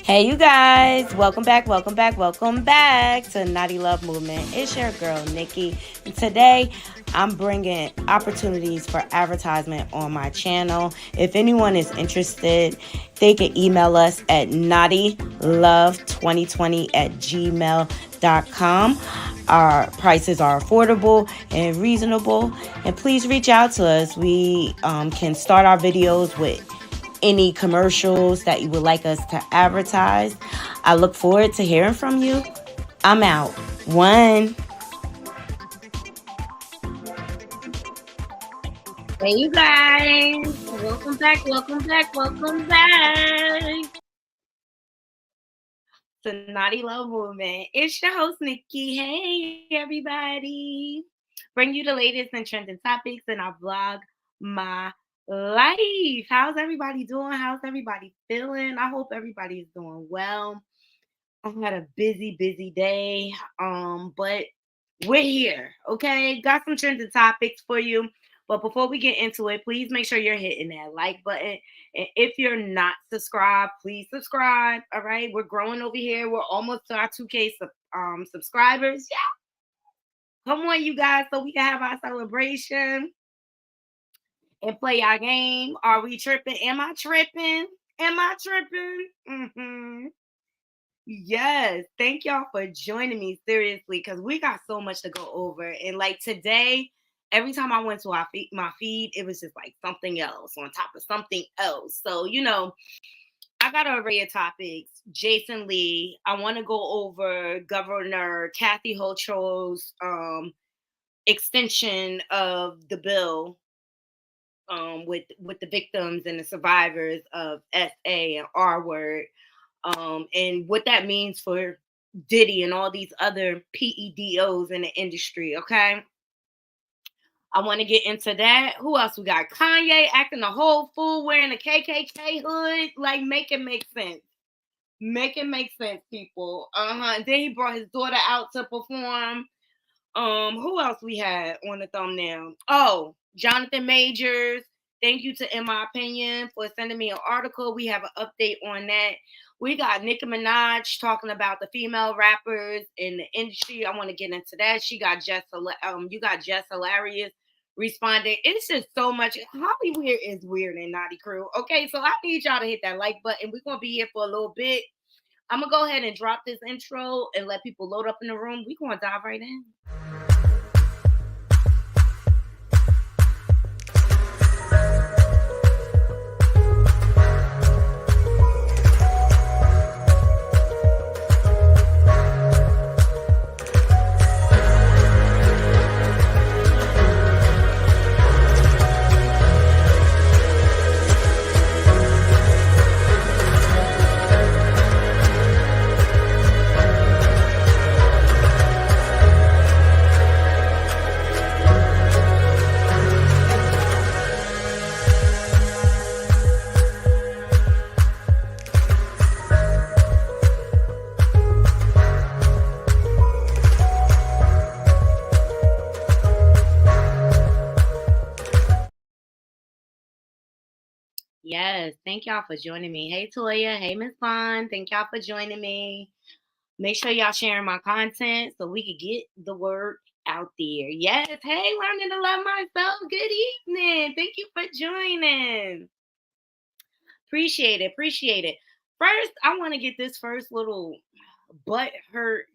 Hey, you guys. Welcome back to Knotty Love Movement. It's your girl, Nikki. And today, I'm bringing opportunities for advertisement on my channel. If anyone is interested, they can email us at knottylove2020@gmail.com. Our prices are affordable and reasonable. And please reach out to us. We can start our videos with any commercials that you would like us to advertise. I look forward to hearing from you. I'm out. One. Hey, you guys. Welcome back to Naughty Love Movement. It's your host, Nikki. Hey, everybody. Bring you the latest and trending topics, and I vlog my life. How's everybody doing? How's everybody feeling? I hope everybody's doing well. I had a busy day. But we're here, okay? Got some trending topics for you. But before we get into it, please make sure you're hitting that like button. And if you're not subscribed, please subscribe. All right, we're growing over here. We're almost to our 2K subscribers. Yeah, come on, you guys, so we can have our celebration and play our game. Are we tripping? Am I tripping? Am I tripping? Yes, thank y'all for joining me seriously because we got so much to go over. And like today, every time I went to my feed, it was just like something else on top of something else. So, I got a array of topics. Jason Lee, I want to go over Governor Kathy Hochul's extension of the bill with the victims and the survivors of SA and R word, and what that means for Diddy and all these other PEDOs in the industry. Okay, I want to get into that. Who else we got? Kanye acting a whole fool wearing a KKK hood. Like, make it make sense. Make it make sense, people. Then he brought his daughter out to perform. Who else we had on the thumbnail? Oh, Jonathan Majors. Thank you to In My Opinion for sending me an article. We have an update on that. We got Nicki Minaj talking about the female rappers in the industry. I want to get into that. You got Jess Hilarious responding. It's just so much. Hollywood is weird and naughty crew. Okay, so I need y'all to hit that like button. We're gonna be here for a little bit. I'm gonna go ahead and drop this intro and let people load up in the room. We're gonna dive right in. Yes, thank y'all for joining me. Hey Toya, hey Miss Bond, thank y'all for joining me. Make sure y'all sharing my content so we can get the word out there. Yes, hey, learning to love myself. Good evening. Thank you for joining. Appreciate it. First, I want to get this first little butt hurt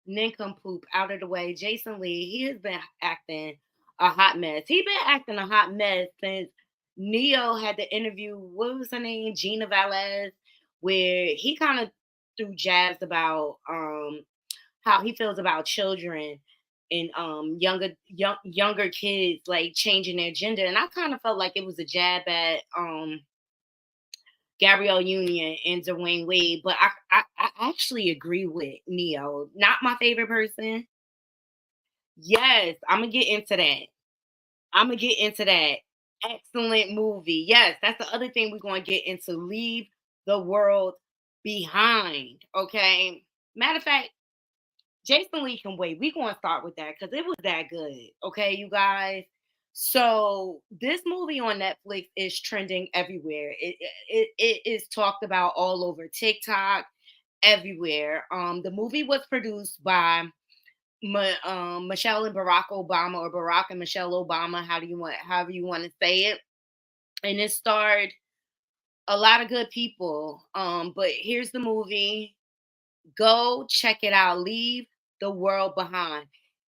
nincompoop out of the way. Jason Lee, he has been acting a hot mess. He been acting a hot mess since Neo had the interview. What was her name? Gina Valez, where he kind of threw jabs about how he feels about children and younger kids like changing their gender. And I kind of felt like it was a jab at Gabrielle Union and Dwayne Wade, but I actually agree with Neo. Not my favorite person. Yes, I'm gonna get into that. I'm gonna get into that. Excellent movie. Yes, that's the other thing we're gonna get into. Leave the world behind. Okay. Matter of fact, Jason Lee can wait. We're gonna start with that because it was that good. Okay, you guys. So this movie on Netflix is trending everywhere. It is talked about all over TikTok, everywhere. The movie was produced by Michelle and Barack Obama, or Barack and Michelle Obama, however you want to say it, and it starred a lot of good people. But here's the movie. Go check it out. Leave the world behind.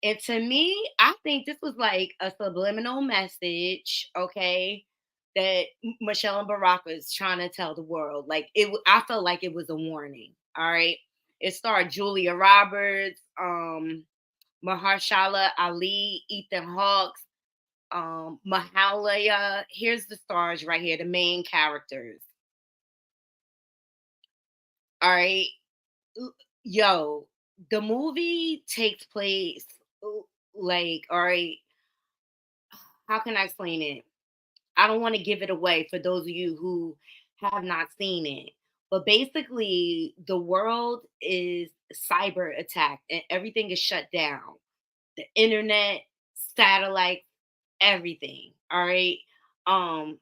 And to me, I think this was like a subliminal message, okay, that Michelle and Barack is trying to tell the world. Like I felt like it was a warning. All right. It starred Julia Roberts, Mahershala Ali, Ethan Hawke, Mahalia. Here's the stars right here, the main characters. All right. Yo, the movie takes place like, all right, how can I explain it? I don't want to give it away for those of you who have not seen it. But basically, the world is cyber attacked and everything is shut down. The internet, satellite, everything. All right. Um,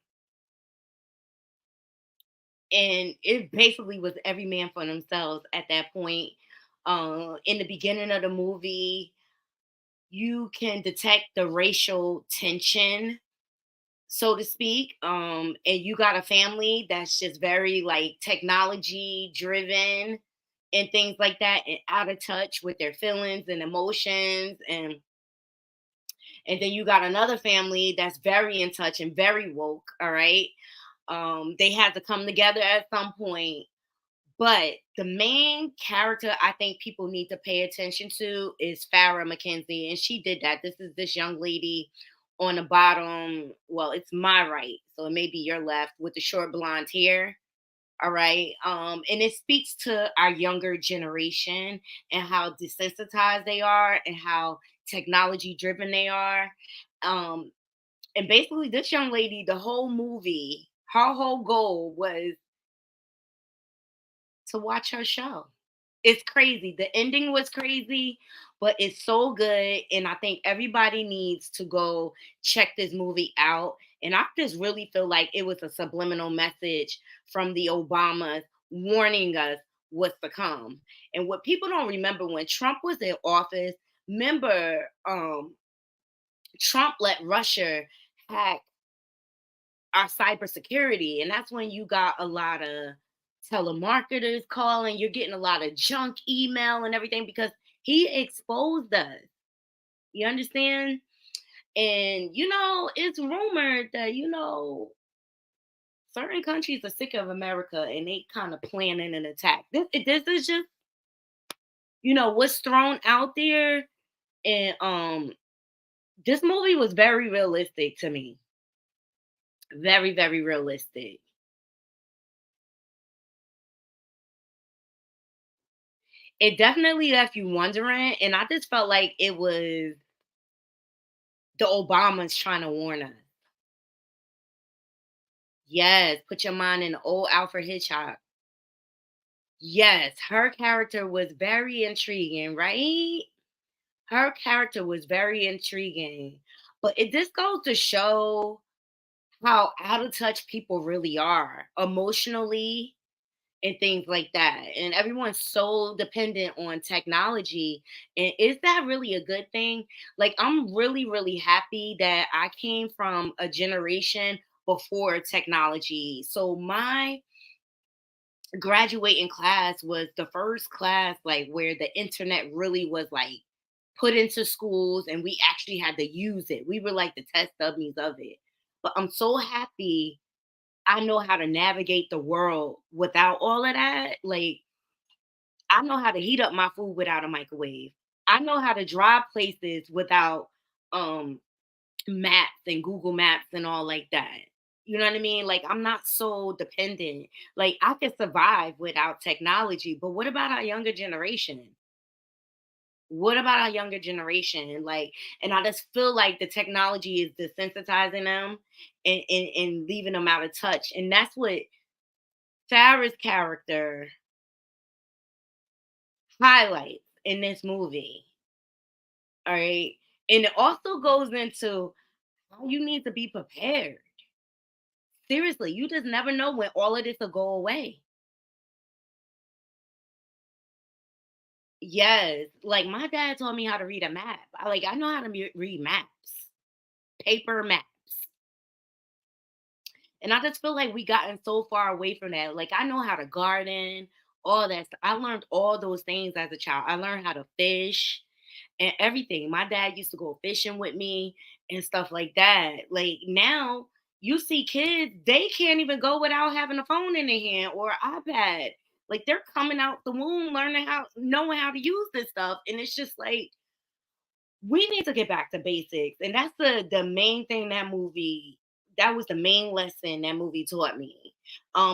and it basically was every man for themselves at that point. In the beginning of the movie, you can detect the racial tension, so to speak. And you got a family that's just very like technology driven and things like that, and out of touch with their feelings and emotions. And then you got another family that's very in touch and very woke. All right. They had to come together at some point. But the main character I think people need to pay attention to is Farrah McKenzie, and she did that. This is this young lady on the bottom. Well, it's my right, so it may be your left, with the short blonde hair. All right. And it speaks to our younger generation and how desensitized they are and how technology driven they are. Um, and basically, this young lady, the whole movie, her whole goal was to watch her show. It's crazy. The ending was crazy, but it's so good. And I think everybody needs to go check this movie out. And I just really feel like it was a subliminal message from the Obamas warning us what's to come. And what people don't remember, when Trump was in office, remember, Trump let Russia hack our cybersecurity. And that's when you got a lot of telemarketers calling. You're getting a lot of junk email and everything because he exposed us. You understand? And it's rumored that certain countries are sick of America and they kind of planning an attack. This is just what's thrown out there. And this movie was very realistic to me. Very, very realistic. It definitely left you wondering, and I just felt like it was the Obamas trying to warn us. Yes, put your mind in old Alfred Hitchcock. Yes, her character was very intriguing, right? Her character was very intriguing. But it just goes to show how out of touch people really are emotionally and things like that. And everyone's so dependent on technology. And is that really a good thing? Like, I'm really, really happy that I came from a generation before technology. So my graduating class was the first class like where the internet really was like put into schools and we actually had to use it. We were like the test dummies of it. But I'm so happy I know how to navigate the world without all of that. Like, I know how to heat up my food without a microwave. I know how to drive places without um maps and Google Maps and all like that. You know what I mean? Like, I'm not so dependent. Like, I could survive without technology, but what about our younger generation? What about our younger generation? Like, and I just feel like the technology is desensitizing them and leaving them out of touch. And that's what Farrah's character highlights in this movie. All right. And it also goes into You need to be prepared. Seriously, you just never know when all of this will go away. Yes, like my dad taught me how to read a map. I know how to read maps, paper maps. And I just feel like we gotten so far away from that. Like I know how to garden, all that stuff. I learned all those things as a child. I learned how to fish and everything. My dad used to go fishing with me and stuff like that. Like now you see kids, they can't even go without having a phone in their hand or an iPad. Like they're coming out the womb learning how knowing how to use this stuff. And it's just like we need to get back to basics. And that's the main thing that was the main lesson that movie taught me.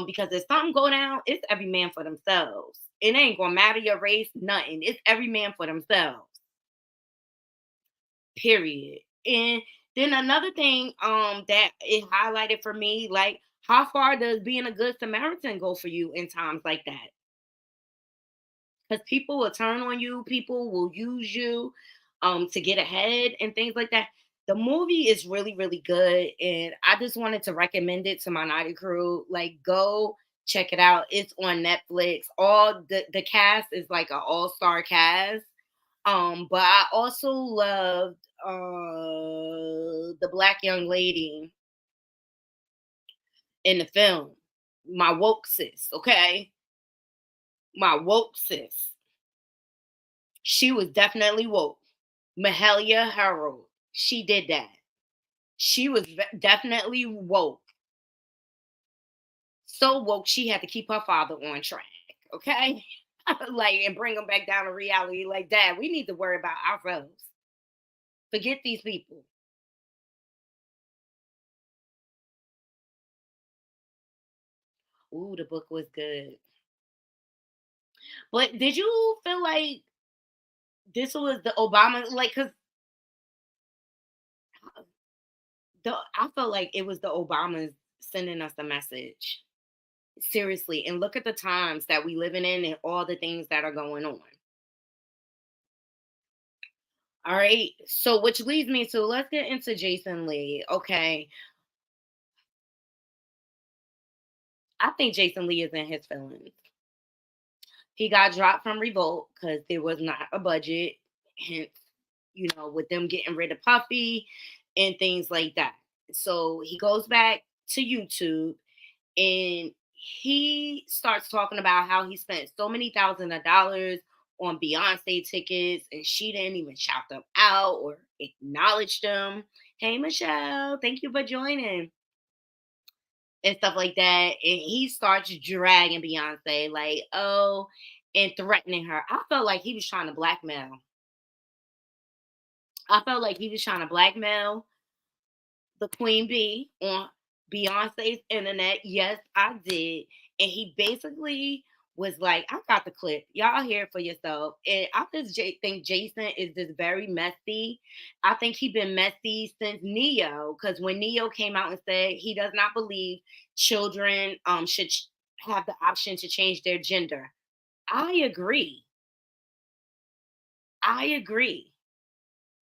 Because if something go down, it's every man for themselves. It ain't gonna matter your race, nothing. It's every man for themselves. Period. And then another thing that it highlighted for me, like how far does being a good Samaritan go for you in times like that? Because people will turn on you, people will use you to get ahead and things like that. The movie is really, really good, and I just wanted to recommend it to my Naughty crew. Like, go check it out. It's on Netflix. All the cast is like an all-star cast. But I also loved the black young lady in the film. My woke sis, okay? My woke sis. She was definitely woke. Mahalia Harold. She did that. She was definitely woke. So woke she had to keep her father on track. Okay? Like and bring him back down to reality. Like, Dad, we need to worry about ourselves. Forget these people. Ooh, the book was good. But did you feel like this was the Obama like because I felt like it was the Obamas sending us a message. Seriously, and look at the times that we living in and all the things that are going on. All right. So which leads me to let's get into Jason Lee. Okay. I think Jason Lee is in his feelings. He got dropped from Revolt because there was not a budget. Hence, with them getting rid of Puffy and things like that. So he goes back to YouTube and he starts talking about how he spent so many thousands of dollars on Beyonce tickets and she didn't even shout them out or acknowledge them. Hey Michelle, thank you for joining and stuff like that. And he starts dragging Beyonce, like, oh, and threatening her. I felt like he was trying to blackmail. I felt like he was trying to blackmail the Queen Bee on Beyonce's internet. Yes, I did. And he basically was like, I got the clip. Y'all hear it for yourself. And I just think Jason is just very messy. I think he been messy since Neo. Because when Neo came out and said he does not believe children should have the option to change their gender. I agree. I agree.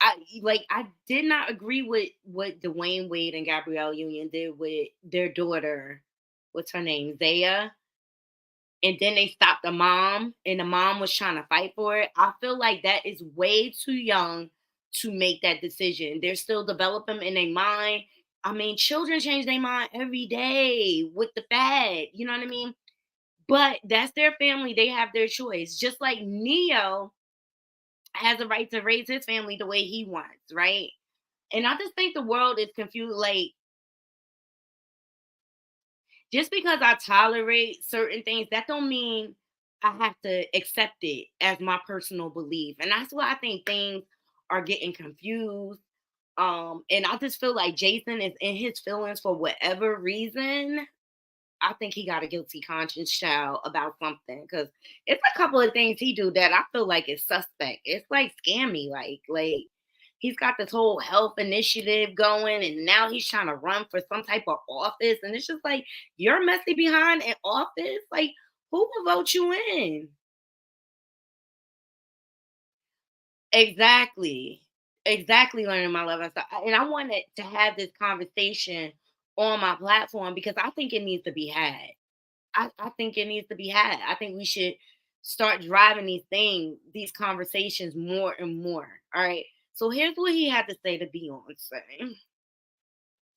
I did not agree with what Dwayne Wade and Gabrielle Union did with their daughter. What's her name? Zaya. And then they stopped the mom, and the mom was trying to fight for it. I feel like that is way too young to make that decision. They're still developing in their mind. I mean, children change their mind every day with the fad. You know what I mean? But that's their family. They have their choice. Just like Neo has a right to raise his family the way he wants, right? And I just think the world is confused. Like, just because I tolerate certain things, that don't mean I have to accept it as my personal belief. And that's why I think things are getting confused. And I just feel like Jason is in his feelings for whatever reason. I think he got a guilty conscience child about something because it's a couple of things he do that I feel like is suspect. It's like scammy, like he's got this whole health initiative going, and now he's trying to run for some type of office, and it's just like you're messy behind an office. Like who will vote you in? Exactly. exactly learning my love and stuff. And I wanted to have this conversation on my platform because I think it needs to be had. I think it needs to be had. I think we should start driving these conversations more and more. All right. So here's what he had to say to Beyonce.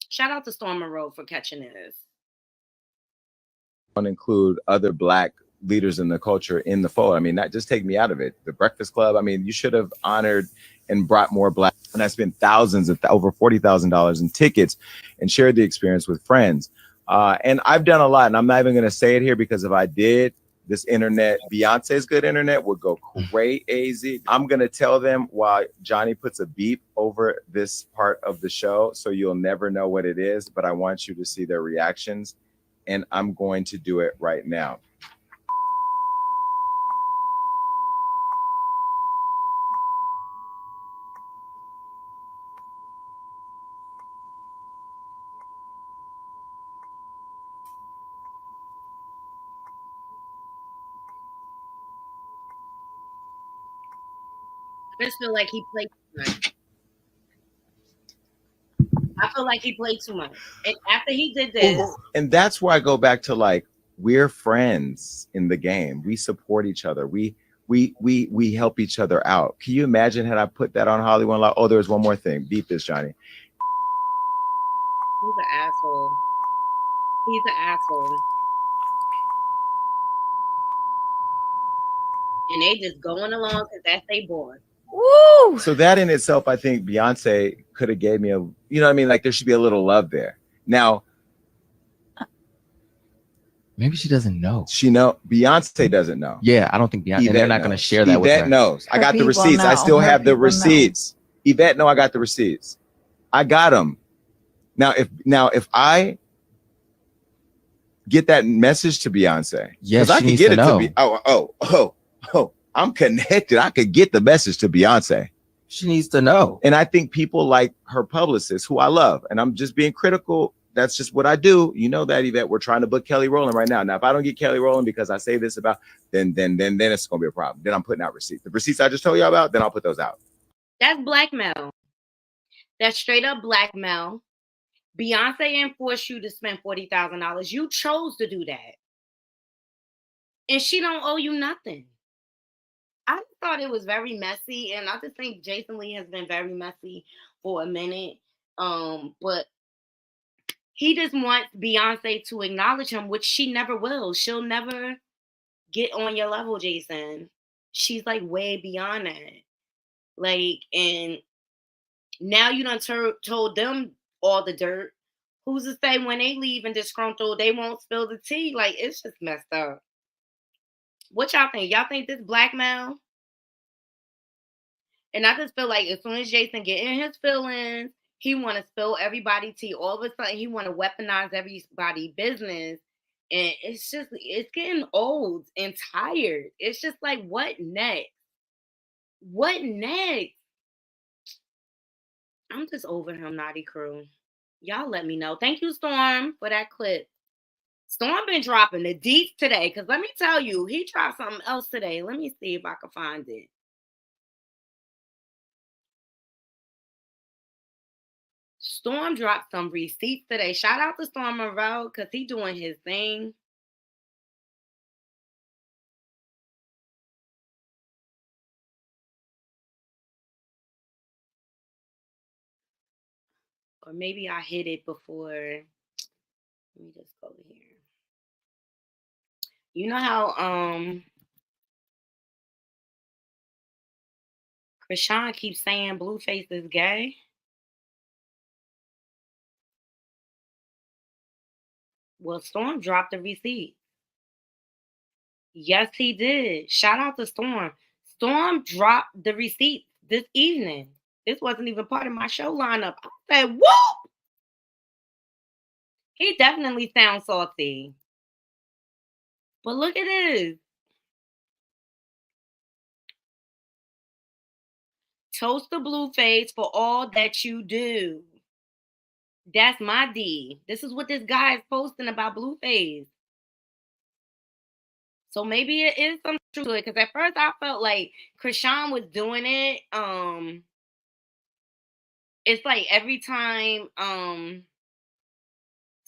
Shout out to Storm Monroe for catching this. Include other black leaders in the culture in the fold. I mean, not just take me out of it. The Breakfast Club. I mean, you should have honored and brought more black. And I spent thousands of over $40,000 in tickets and shared the experience with friends. And I've done a lot, and I'm not even going to say it here because if I did, this internet, Beyonce's good internet would go crazy. I'm going to tell them while Johnny puts a beep over this part of the show, so you'll never know what it is, but I want you to see their reactions. And I'm going to do it right now. I just feel like he played too much. I feel like he played too much. And after he did this, and that's where I go back to like, we're friends in the game. We support each other. We help each other out. Can you imagine had I put that on Hollywood Law? Oh, there's one more thing. Beat this, Johnny. He's an asshole. He's an asshole. And they just going along because that's they boy. Woo! So that in itself, I think Beyonce could have gave me a, you know what I mean? Like there should be a little love there. Now, maybe she doesn't know. Beyonce doesn't know. Yeah, I don't think Beyonce. They're not going to share that with her. Yvette knows. I got the receipts. I still have the receipts. Yvette know I got the receipts. I got them. Now, if I get that message to Beyonce, yes, I can get it to be. Oh, I'm connected. I could get the message to Beyonce. She needs to know. And I think people like her publicist, who I love, and I'm just being critical. That's just what I do. You know that, Yvette. We're trying to book Kelly Rowland right now. Now, if I don't get Kelly Rowland because I say this about, then it's gonna be a problem. Then I'm putting out receipts. The receipts I just told you about, then I'll put those out. That's blackmail. That's straight up blackmail. Beyonce enforced you to spend $40,000. You chose to do that. And she don't owe you nothing. I thought it was very messy, and I just think Jason Lee has been very messy for a minute. But he just wants Beyonce to acknowledge him, which she never will. She'll never get on your level, Jason. She's like way beyond that. Like, and now you done told them all the dirt. Who's to say when they leave and disgruntled, they won't spill the tea? Like, it's just messed up. What y'all think? Y'all think this blackmail? And I just feel like as soon as Jason get in his feelings, he want to spill everybody tea. All of a sudden, he want to weaponize everybody's business. And it's getting old and tired. It's just like, what next? What next? I'm just over him, Knotty Crew. Y'all let me know. Thank you, Storm, for that clip. Storm been dropping the deets today. Because let me tell you, he dropped something else today. Let me see if I can find it. Storm dropped some receipts today. Shout out to Storm Monroe because he doing his thing. Or maybe I hit it before. Let me just go here. You know how Krishan keeps saying Blueface is gay? Well, Storm dropped the receipt. Yes, he did. Shout out to Storm. Storm dropped the receipt this evening. This wasn't even part of my show lineup. I said, whoop! He definitely sounds salty. But look at this. Toast the Blueface for all that you do. That's my D. This is what this guy is posting about Blueface. So maybe it is some truth to it. Because at first I felt like Krishan was doing it it's like every time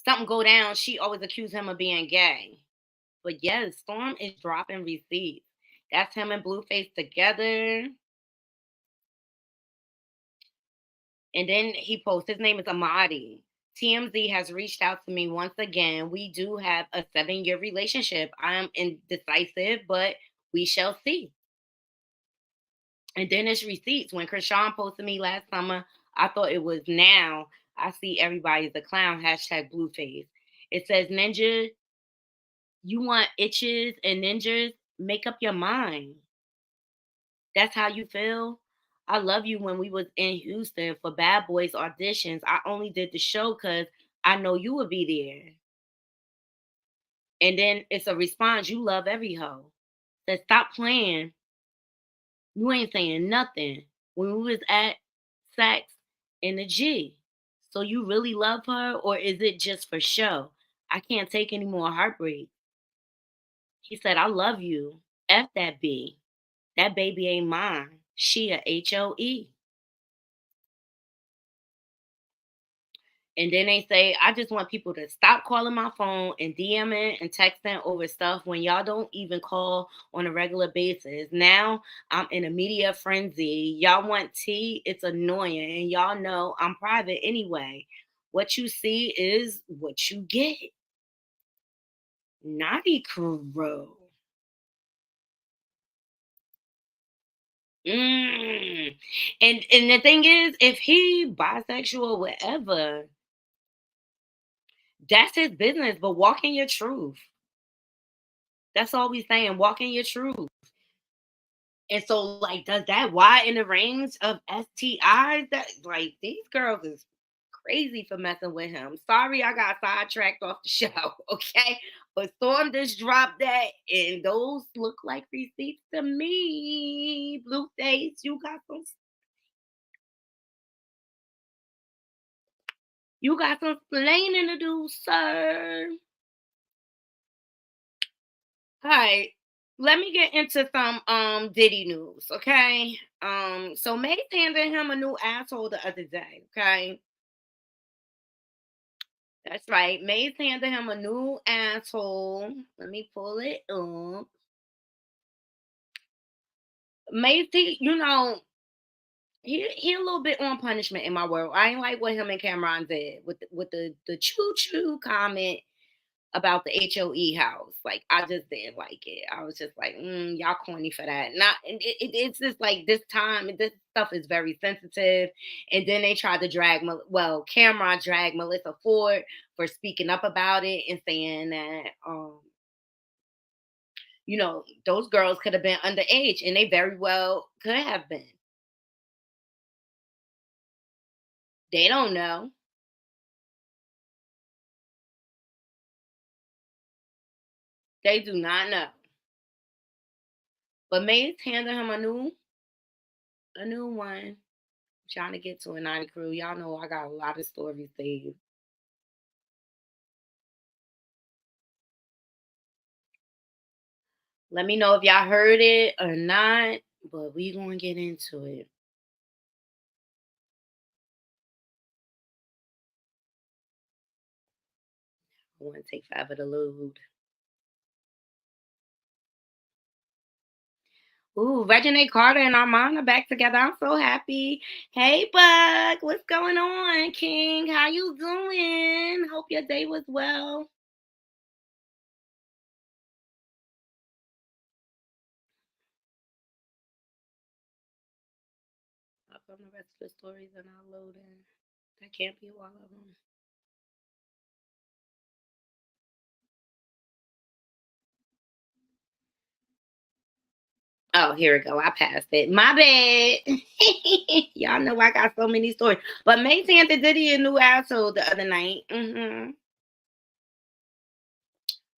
something go down, she always accuse him of being gay. But yes, Storm is dropping receipts. That's him and Blueface together. And then he posts, his name is Amadi. TMZ has reached out to me once again. We do have a 7-year relationship. I am indecisive, but we shall see. And then it's receipts. When Krishan posted me last summer, I thought it was now. I see everybody's a clown. Hashtag Blueface. It says, Ninja, you want itches and ninjas? Make up your mind. That's how you feel? I love you when we was in Houston for Bad Boys auditions. I only did the show because I know you would be there. And then it's a response. You love every hoe. Said, stop playing. You ain't saying nothing. When we was at Sex in the G. So you really love her, or is it just for show? I can't take any more heartbreak. He said, I love you. F that B. That baby ain't mine. She a HOE. And then they say, I just want people to stop calling my phone and DMing and texting over stuff when y'all don't even call on a regular basis. Now I'm in a media frenzy. Y'all want tea? It's annoying. And y'all know I'm private anyway. What you see is what you get. Knotty Crow. And the thing is, if he bisexual, whatever, that's his business. But walk in your truth. That's all we saying. Walk in your truth. And so, like, does that widen the range of STIs? That, like, these girls is crazy for messing with him. Sorry, I got sidetracked off the show. Okay, but Storm just dropped that, and those look like receipts to me. Blueface, you got some explaining to do, sir. All right, let me get into some Diddy news, okay? So Mace handed him a new asshole the other day, okay? That's right. Mace handed him a new asshole. Let me pull it up. Mace, you know, he a little bit on punishment in my world. I ain't like what him and Cameron did with the choo-choo comment about the HOE house. Like, I just didn't like it. I was just like, y'all corny for that. Not, it's just like this time, this stuff is very sensitive. And then they tried to drag, Cameron dragged Melissa Ford for speaking up about it and saying that, you know, those girls could have been underage, and they very well could have been. They don't know. They do not know. But Mace handed him a new one. I'm trying to get to a 90 crew. Y'all know I got a lot of stories saved. Let me know if y'all heard it or not, but we gonna get into it. I want to take forever to load. Ooh, Regina Carter and Armand are back together. I'm so happy. Hey, Buck, what's going on, King? How you doing? Hope your day was well. I'll put the rest of the stories and I'll load in. That can't be all of them. Oh, here we go. I passed it. My bad. Y'all know I got so many stories. But Mace handed Diddy a new asshole the other night. And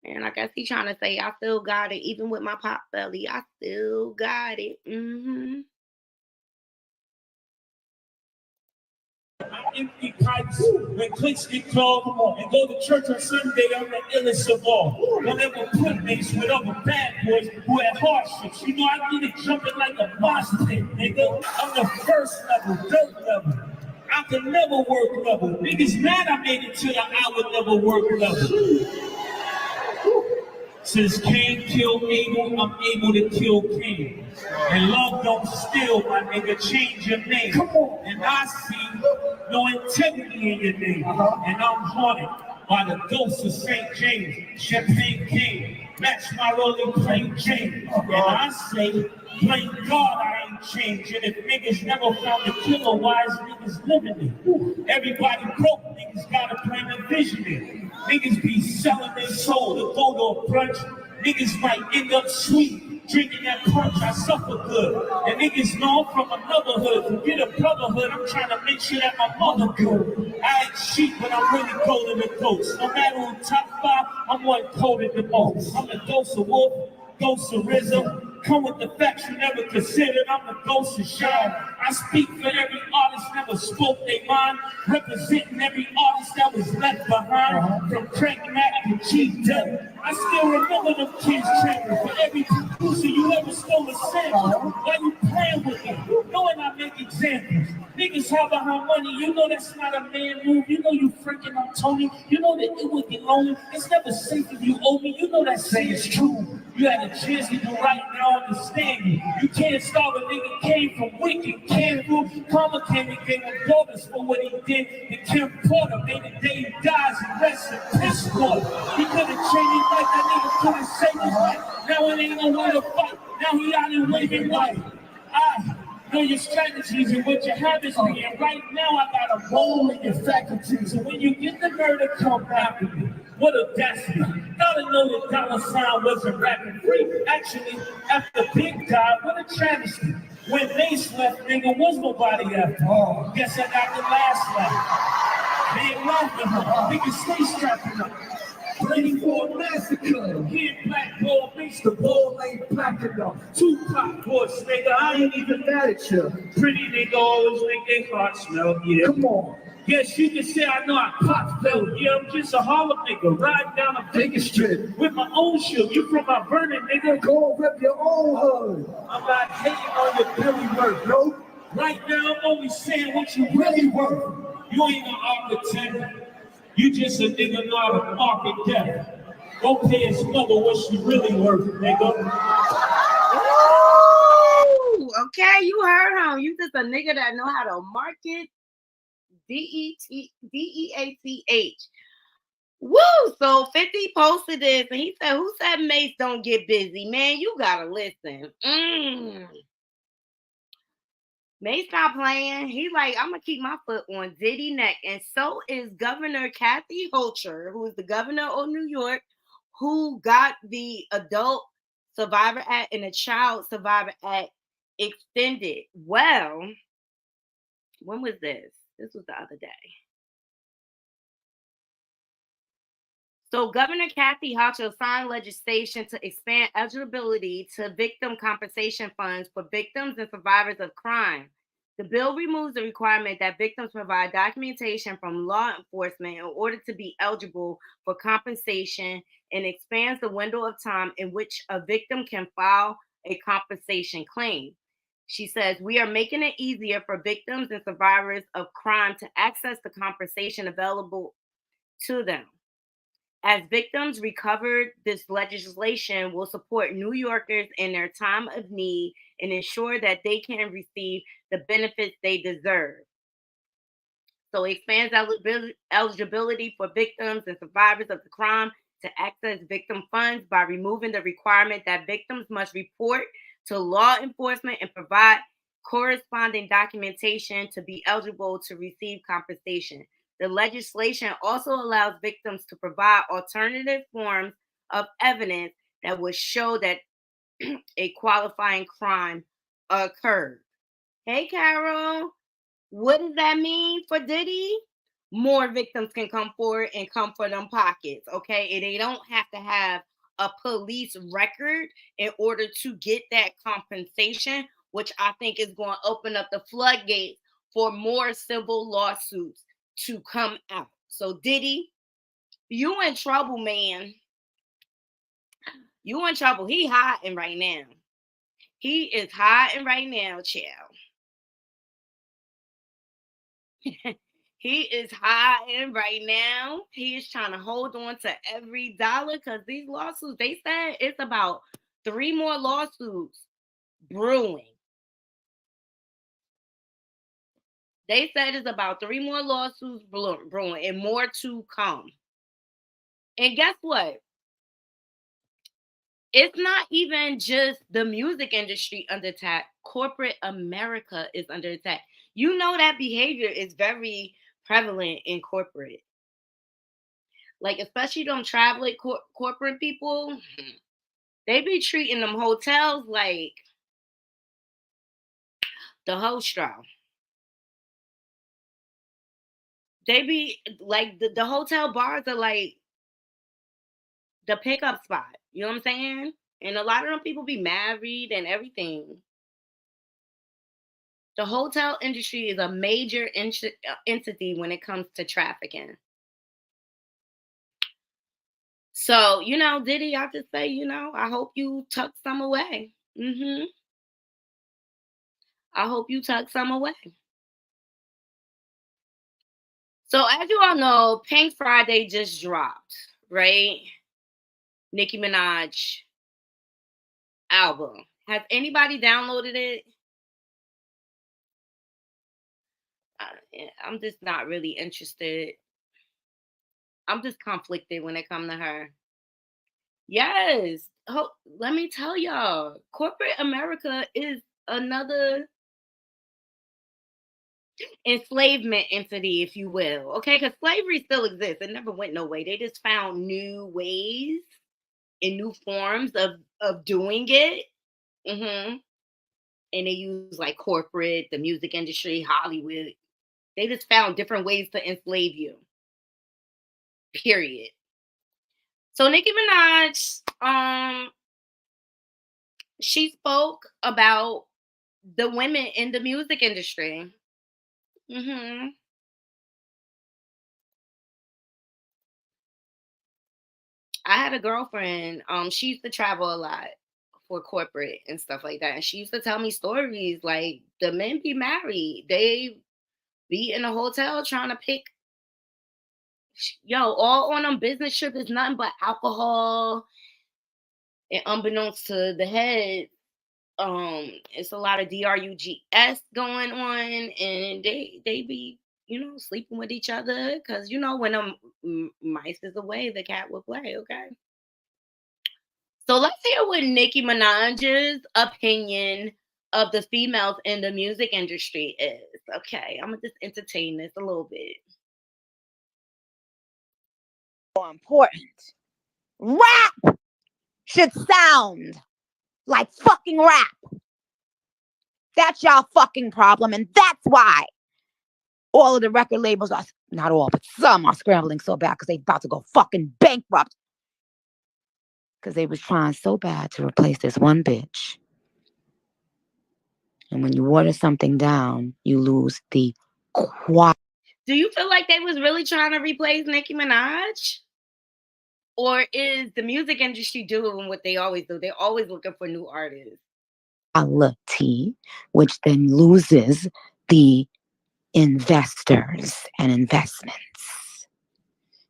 I guess he's trying to say, I still got it. Even with my pop belly, I still got it. Empty pipes when clicks get called and go to church on Sunday. I'm the illest of all. Don't ever put mates with other bad boys who had hardships. You know, I get it jumping like a mosh pit, nigga. I'm the first level, dirt level. I can never work level. Niggas mad I made it to the I would never work level. Since Cain killed Abel, I'm able to kill Cain. And love don't steal, my nigga, change your name. Come on. And I see no integrity in your name. And I'm haunted by the ghost of St. James. Champagne King, match my rolling plain James. And I say, blame God I ain't changed. And if niggas never found a killer, why is niggas living it? Everybody broke, niggas gotta blame the visionary. Niggas be selling their soul to go to a brunch. Niggas might end up sweet, drinking that punch. I suffer good. And niggas know I'm from another hood. Forget a brotherhood, I'm trying to make sure that my mother good. I ain't cheap, but I'm really golden the ghost. No matter who top 5, I'm one coated the most. I'm the ghost of Wolf, ghost of Rizzo. Come with the facts you never considered. I'm the ghost of Sean. I speak for every artist never spoke their mind, representing every artist that was left behind. From Craig Mack to Chief Duck, I still remember them kids chambers. For every producer you ever stole a sample, why you playing with them? Knowing I make examples. Niggas hide behind money, you know that's not a man move. You know you freaking on Tony. You know that it would get lonely. It's never safe if you owe me. You know that saying's true. You had a chance to do right now, understand you. You can't stop a nigga came from wicked, can't do. Karma came and gave him daughters for what he did. And Kim Porter made the day he dies and rests in piss poor. He could have changed his life, that nigga could have saved his life. Now it ain't no way to fight. Now he out in waving white. I know your strategies and what your habits be. And right now I got a hole in your faculties. So when you get the murder, come after me. What audacity. Gotta know that dollar sign wasn't rapping free. Actually, after Big died, what a travesty. When Mace left, nigga, was nobody after. Oh, guess I got the last laugh. They ain't laughing up. Niggas stay strapping up. Ready for a massacre. Here in Black Ball Beach, the ball ain't black enough. Tupac voice, nigga, I ain't even mad at you. Pretty nigga always make their heart smell, yeah. Come on. Yes, you can say I know I pop felt. Yeah, I'm just a Harlem nigga, riding down a Vegas strip with my own shit. You from my burning, nigga. Go rep your own hood. I'm not hating on your Billy work, no. Right now, I'm only saying what you really worth. You ain't an architect. You just a nigga not a market death. Go pay his mother what she really worth, nigga. Ooh, okay, you heard him. You just a nigga that know how to market. Death. Woo! So 50 posted this and he said, who said Mace don't get busy? Man, you gotta listen. Mace not playing. He like, I'm gonna keep my foot on Diddy neck. And so is Governor Kathy Hochul, who is the governor of New York, who got the Adult Survivor Act and the Child Survivor Act extended. Well, when was this? This was the other day. So Governor Kathy Hochul signed legislation to expand eligibility to victim compensation funds for victims and survivors of crime. The bill removes the requirement that victims provide documentation from law enforcement in order to be eligible for compensation and expands the window of time in which a victim can file a compensation claim. She says, we are making it easier for victims and survivors of crime to access the compensation available to them. As victims recover, this legislation will support New Yorkers in their time of need and ensure that they can receive the benefits they deserve. So it expands eligibility for victims and survivors of the crime to access victim funds by removing the requirement that victims must report to law enforcement and provide corresponding documentation to be eligible to receive compensation. The legislation also allows victims to provide alternative forms of evidence that would show that a qualifying crime occurred. Hey, Carol, what does that mean for Diddy? More victims can come forward and come for them pockets, okay? And they don't have to have a police record in order to get that compensation, which I think is going to open up the floodgates for more civil lawsuits to come out. So Diddy, you in trouble, man. You in trouble. He hiding right now. He is hiding right now, child. He is hiding right now. He is trying to hold on to every dollar because these lawsuits, they said it's about 3 more lawsuits brewing. They said it's about 3 more lawsuits brewing and more to come. And guess what? It's not even just the music industry under attack. Corporate America is under attack. You know that behavior is very prevalent in corporate. Like, especially them traveling corporate people, they be treating them hotels like the host straw. They be like the hotel bars are like the pickup spot. You know what I'm saying? And a lot of them people be married and everything. The hotel industry is a major entity when it comes to trafficking. So, Diddy, I just say, I hope you tuck some away. I hope you tuck some away. So, as you all know, Pink Friday just dropped, right? Nicki Minaj album. Has anybody downloaded it? I'm just not really interested. I'm just conflicted when it comes to her. Yes. Let me tell y'all, corporate America is another enslavement entity, if you will. Okay, because slavery still exists. It never went no way. They just found new ways and new forms of doing it. And they use like corporate, the music industry, Hollywood. They just found different ways to enslave you. Period. So Nicki Minaj, she spoke about the women in the music industry. I had a girlfriend. She used to travel a lot for corporate and stuff like that, and she used to tell me stories like the men be married, they be in a hotel trying to pick. All on them business trip is nothing but alcohol, and unbeknownst to the head, it's a lot of drugs going on, and they be sleeping with each other because when mice is away, the cat will play. Okay, so let's hear what Nicki Minaj's opinion of the females in the music industry is. Okay, I'm gonna just entertain this a little bit. More important, rap should sound like fucking rap. That's y'all fucking problem, and that's why all of the record labels are, not all, but some are scrambling so bad because they about to go fucking bankrupt. Because they was trying so bad to replace this one bitch. And when you water something down, you lose the quality. Do you feel like they was really trying to replace Nicki Minaj? Or is the music industry doing what they always do? They're always looking for new artists. Quality, which then loses the investors and investments.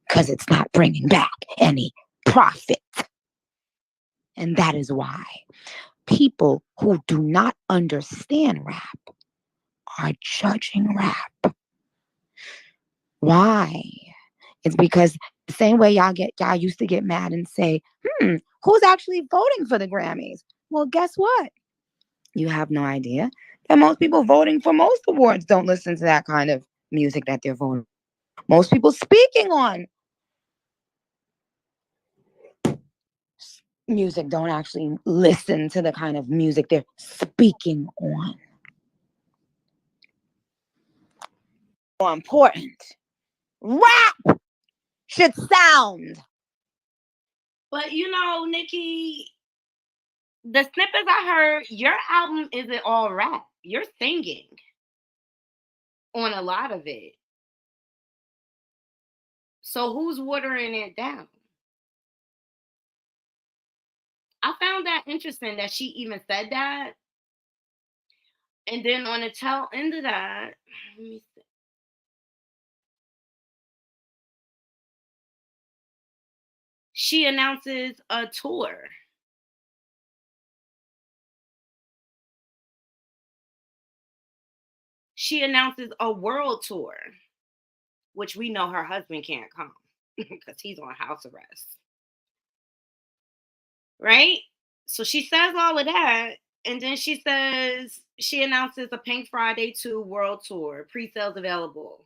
Because it's not bringing back any profit. And that is why people who do not understand rap are judging rap. Why? It's because the same way y'all used to get mad and say, who's actually voting for the Grammys? Well, guess what? You have no idea that most people voting for most awards don't listen to that kind of music that they're voting. Most people speaking on music don't actually listen to the kind of music they're speaking on. More important, rap should sound. But Nicki, the snippets I heard, your album isn't all rap. You're singing on a lot of it. So who's watering it down? I found that interesting that she even said that. And then on the tail end of that, let me see. she announces a tour. She announces a world tour, which we know her husband can't come because he's on house arrest. Right? So she says all of that. And then she announces a Pink Friday 2 world tour, pre-sales available.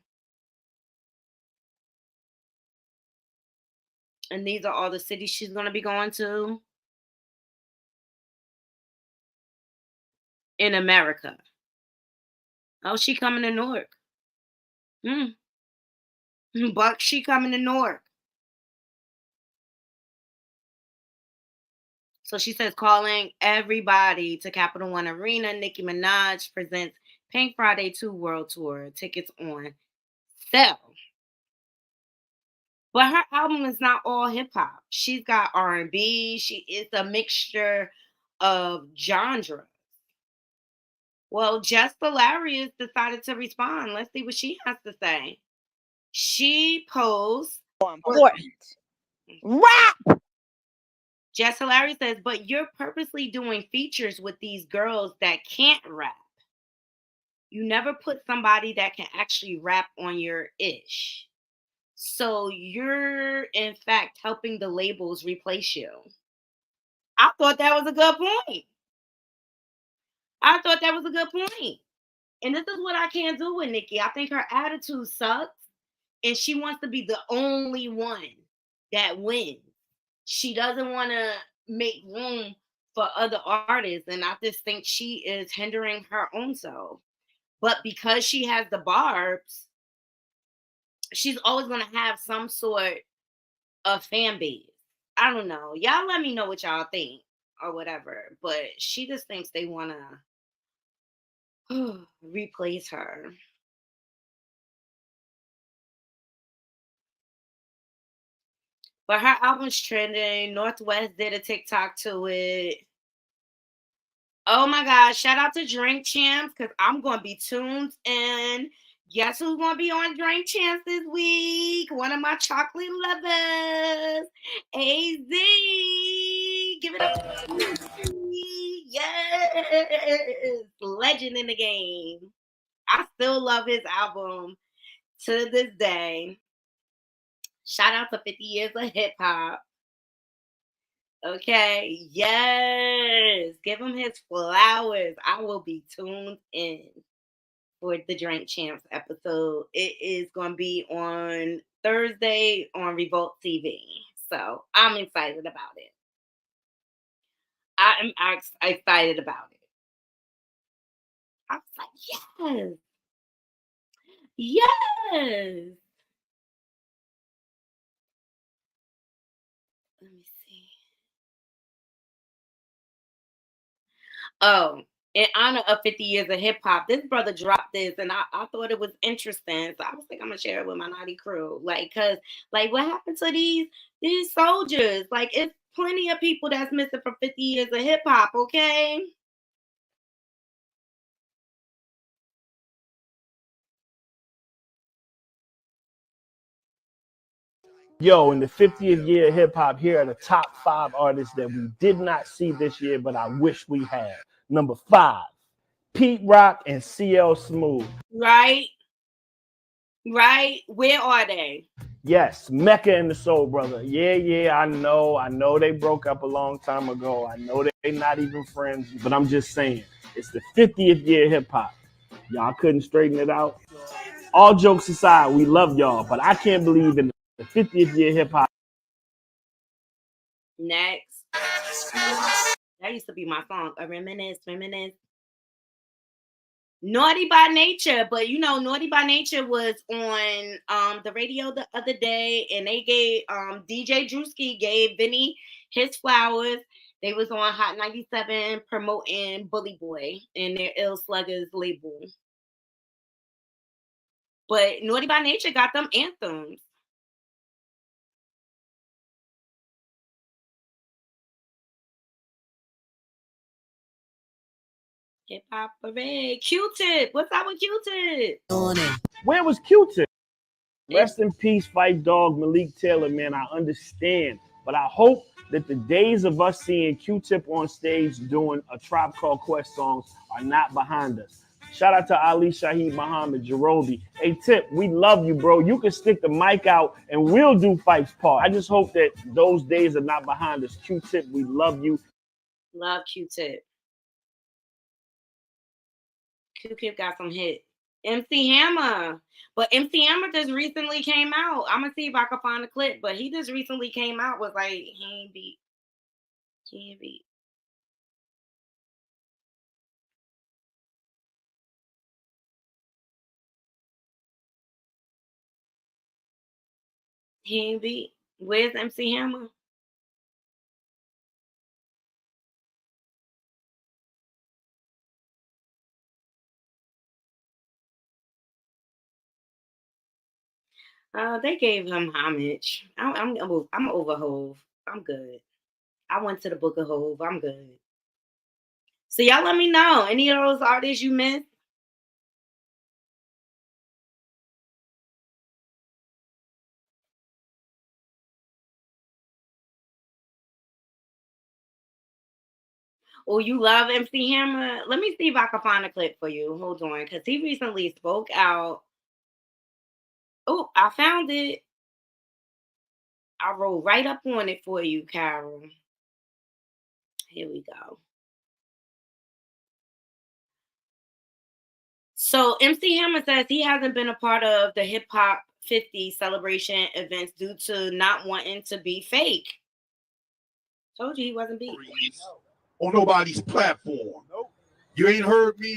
And these are all the cities she's going to be going to in America. Oh, she coming to Newark. Buck, she coming to Newark. So she says, calling everybody to Capital One Arena. Nicki Minaj presents Pink Friday 2 World Tour. Tickets on sale. But her album is not all hip hop. She's got R&B. It's a mixture of genres. Well, Jess Hilarious decided to respond. Let's see what she has to say. She posts important. Rap. Jess Hilarious says, but you're purposely doing features with these girls that can't rap. You never put somebody that can actually rap on your ish. So you're, in fact, helping the labels replace you. I thought that was a good point. And this is what I can't do with Nicki. I think her attitude sucks. And she wants to be the only one that wins. She doesn't want to make room for other artists. And I just think she is hindering her own self. But because she has the barbs, she's always going to have some sort of fan base. I don't know. Y'all let me know what y'all think or whatever. But she just thinks they want to replace her. But her album's trending. Northwest did a TikTok to it. Oh my gosh. Shout out to Drink Champs because I'm going to be tuned in. Guess who's going to be on Drink Champs this week? One of my chocolate lovers. AZ. Give it up. Yes. Legend in the game. I still love his album to this day. Shout out to 50 years of hip hop. Okay. Yes. Give him his flowers. I will be tuned in for the Drink Champs episode. It is going to be on Thursday on Revolt TV. So I'm excited about it. I am excited about it. I was like, yes. Yes. Let me see. Oh, in honor of 50 years of hip hop, this brother dropped this and I thought it was interesting. So I was like, I'm gonna share it with my Knotty crew. Like, cause like what happened to these soldiers? Like it's plenty of people that's missing from 50 years of hip hop, okay? Yo, in the 50th year of hip hop, here are the top 5 artists that we did not see this year, but I wish we had. Number 5, Pete Rock and CL Smooth. Right. Where are they? Yes, Mecca and the Soul Brother. Yeah, I know they broke up a long time ago. I know they're not even friends, but I'm just saying, it's the 50th year of hip hop. Y'all couldn't straighten it out. All jokes aside, we love y'all, but I can't believe in the 50th year hip hop. Next. That used to be my song. A reminisce. Naughty by Nature, but you know, Naughty by Nature was on the radio the other day, and they gave DJ Drewski gave Vinny his flowers. They was on Hot 97 promoting Bully Boy and their Ill Sluggers label. But Naughty by Nature got them anthems. Hip Hop Parade. Q-Tip. What's up with Q-Tip? Where was Q-Tip? Rest in peace, Fight Dog, Malik Taylor, man. I understand. But I hope that the days of us seeing Q-Tip on stage doing a Tribe Called Quest songs are not behind us. Shout out to Ali Shaheed Muhammad, Jerobi. Hey, Tip, we love you, bro. You can stick the mic out and we'll do Fife's part. I just hope that those days are not behind us. Q-Tip, we love you. Love Q-Tip. Q-Tip got some hits. MC Hammer. But MC Hammer just recently came out. I'm going to see if I can find a clip. But he just recently came out with like, he ain't beat. He ain't beat. He ain't beat. Where's MC Hammer? They gave him homage. I'm over Hove. I'm good. I went to the Book of Hove. I'm good. So y'all let me know. Any of those artists you missed? Oh, you love MC Hammer? Let me see if I can find a clip for you. Hold on, because he recently spoke out. Oh, I found it. I rolled right up on it for you, Carol. Here we go. So MC Hammer says he hasn't been a part of the Hip Hop 50 celebration events due to not wanting to be fake. Told you he wasn't beat. On nobody's platform. Nope. You ain't heard me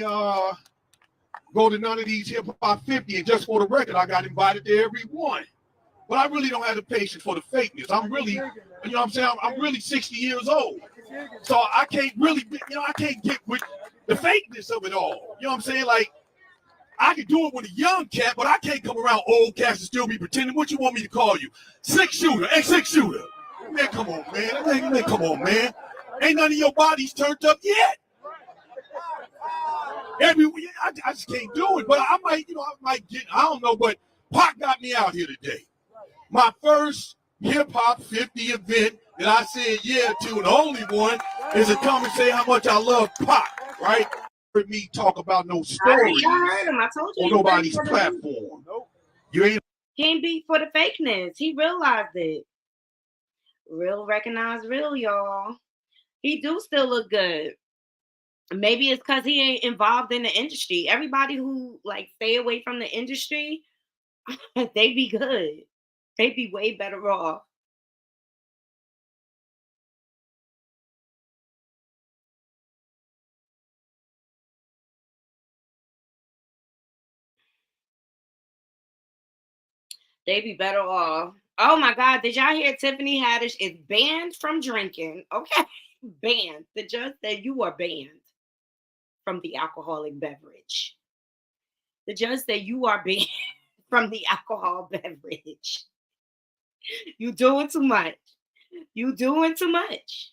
go to none of these Hip Hop 50, and just for the record, I got invited to every one. But I really don't have the patience for the fakeness. I'm really, you know what I'm saying? I'm really 60 years old. So I can't really, I can't get with the fakeness of it all. You know what I'm saying? Like, I can do it with a young cat, but I can't come around old cats and still be pretending. What you want me to call you? Six shooter, six shooter. Man, come on, man. Man, come on, man. Ain't none of your bodies turned up yet. I just can't do it. But I might get, I don't know, but Pac got me out here today. My first Hip Hop 50 event that I said yeah to, and the only one, is to come and say how much I love Pac, right? Heard me talk about no stories I heard him. I told you on nobody's platform. You ain't. He ain't beat for the fakeness. He realized it. Real recognize real, y'all. He do still look good. Maybe it's because he ain't involved in the industry. Everybody who like stay away from the industry, they be good. They be way better off. They be better off. Oh my God, did y'all hear Tiffany Haddish is banned from drinking? Okay, banned. The judge said you are banned from the alcoholic beverage. The judge said you are banned from the alcohol beverage. You doing too much. You doing too much.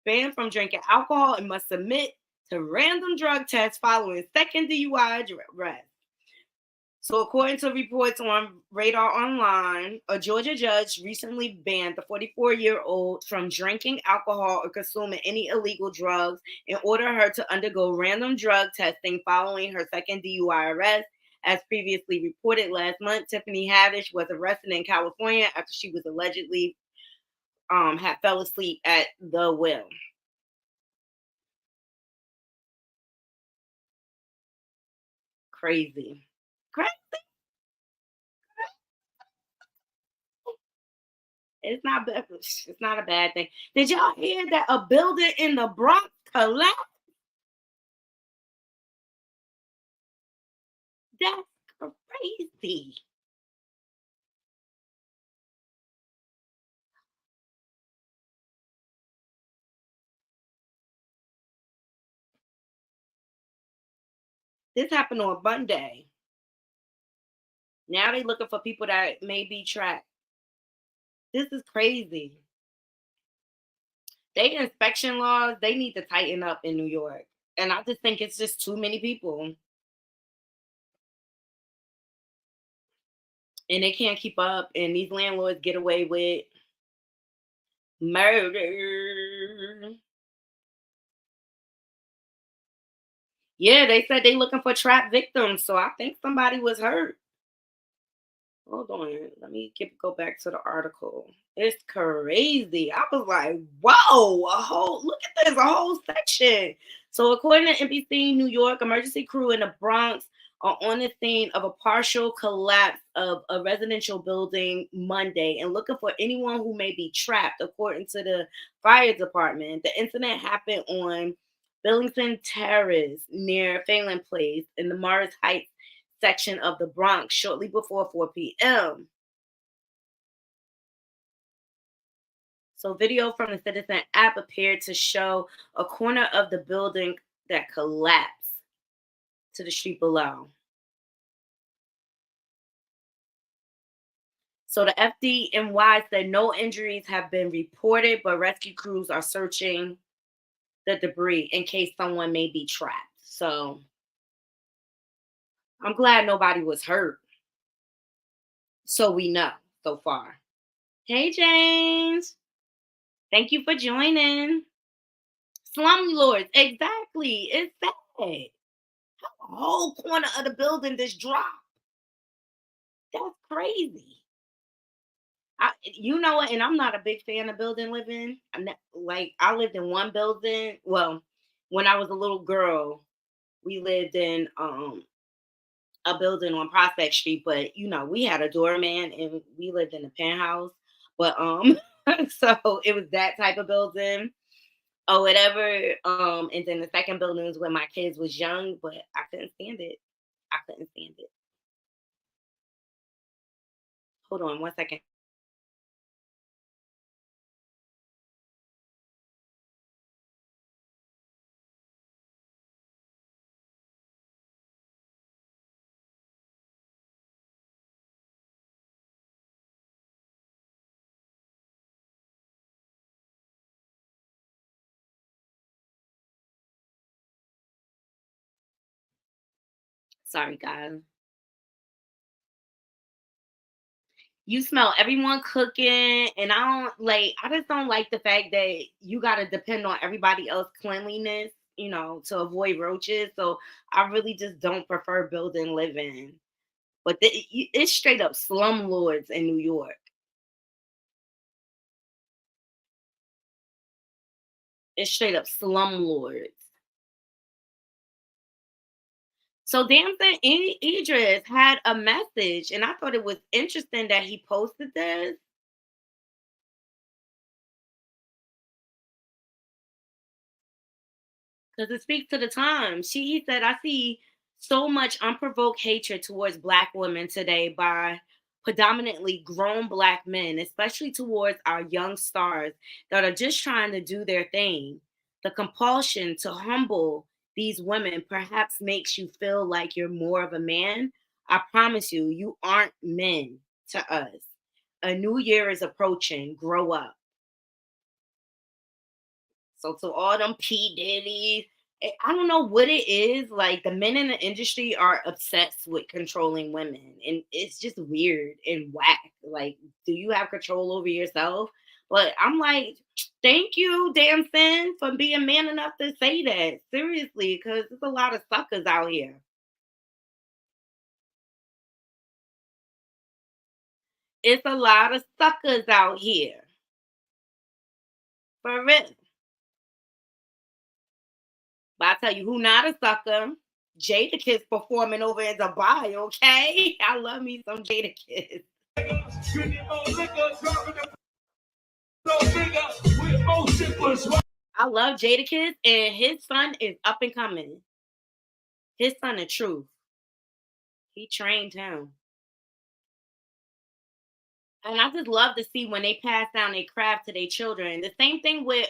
Banned from drinking alcohol and must submit to random drug tests following second DUI arrest. So according to reports on Radar Online, a Georgia judge recently banned the 44-year-old from drinking alcohol or consuming any illegal drugs and ordered her to undergo random drug testing following her second DUI arrest. As previously reported last month, Tiffany Haddish was arrested in California after she was allegedly had fell asleep at the wheel. Crazy. It's not bad. It's not a bad thing. Did y'all hear that a building in the Bronx collapsed? That's crazy. This happened on Monday. Now they're looking for people that may be trapped. This is crazy. They inspection laws, they need to tighten up in New York. And I just think it's just too many people. And they can't keep up. And these landlords get away with Murder. Yeah, they said they looking for trapped victims, so I think somebody was hurt. Hold on, let me go back to the article. It's crazy. I was like, whoa, look at this, a whole section. So according to NBC New York, emergency crew in the Bronx are on the scene of a partial collapse of a residential building Monday and looking for anyone who may be trapped, according to the fire department. The incident happened on Billington Terrace near Phelan Place in the Morris Heights section of the Bronx shortly before 4 p.m. So video from the Citizen app appeared to show a corner of the building that collapsed to the street below. So the FDNY said no injuries have been reported, but rescue crews are searching the debris in case someone may be trapped. So I'm glad nobody was hurt. So we know so far. Hey, James. Thank you for joining. Slumlords, exactly. It's sad. How a whole corner of the building just dropped. That's crazy. You know what? And I'm not a big fan of building living. I lived in one building. Well, when I was a little girl, we lived in a building on Prospect Street, but we had a doorman and we lived in a penthouse. But so it was that type of building or whatever. And then the second building was when my kids was young, but I couldn't stand it. Hold on 1 second. Sorry, guys. You smell everyone cooking, and I just don't like the fact that you got to depend on everybody else's cleanliness, to avoid roaches. So I really just don't prefer building living. But it's straight up slumlords in New York. It's straight up slumlords. So Damson Idris had a message, and I thought it was interesting that he posted this. Because it speaks to the times. He said, I see so much unprovoked hatred towards Black women today by predominantly grown Black men, especially towards our young stars that are just trying to do their thing. The compulsion to humble these women perhaps makes you feel like you're more of a man. I promise you, you aren't men to us. A new year is approaching. Grow up. So to all them P. Diddy, I don't know what it is. Like the men in the industry are obsessed with controlling women, and it's just weird and whack. Like, do you have control over yourself? But I'm like, thank you, Damson, for being man enough to say that. Seriously, because there's a lot of suckers out here. It's a lot of suckers out here. For real. But I tell you who not a sucker. Jadakiss performing over in Dubai, okay? I love me some Jadakiss. I love Jadakiss, and his son is up and coming. His son is Truth. He trained him. And I just love to see when they pass down their craft to their children. The same thing with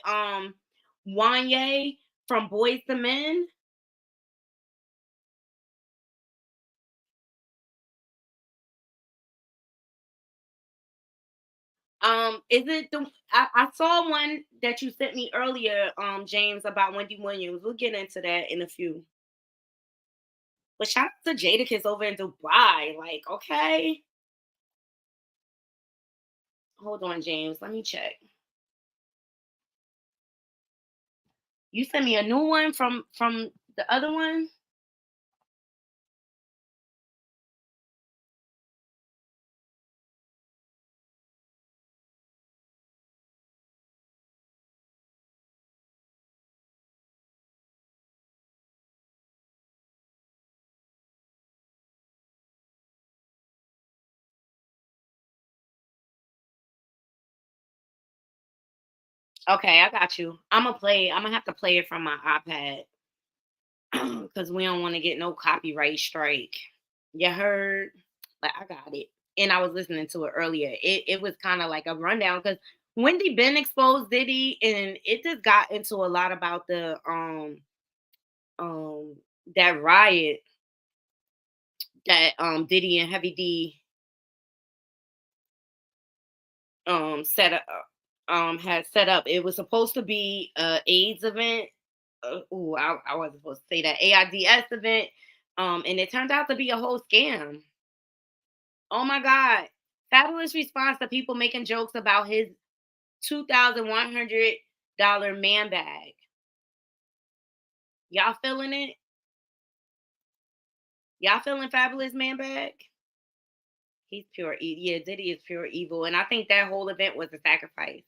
Wanye from Boys to Men. Is it I saw one that you sent me earlier, James, about Wendy Williams. We'll get into that in a few. But shout out to Jadakiss over in Dubai. Like, okay. Hold on, James. Let me check. You sent me a new one from the other one? Okay, I got you. I'm gonna have to play it from my iPad because we don't want to get no copyright strike. You heard? But I got it. And I was listening to it earlier. It was kind of like a rundown because Wendy Ben exposed Diddy, and it just got into a lot about the um that riot that Diddy and Heavy D set up had set up. It was supposed to be a AIDS event. I wasn't supposed to say that. AIDS event. And it turned out to be a whole scam. Oh my God. Fabulous response to people making jokes about his $2,100 man bag. Y'all feeling it? Y'all feeling Fabulous man bag? He's pure evil. Yeah, Diddy is pure evil. And I think that whole event was a sacrifice.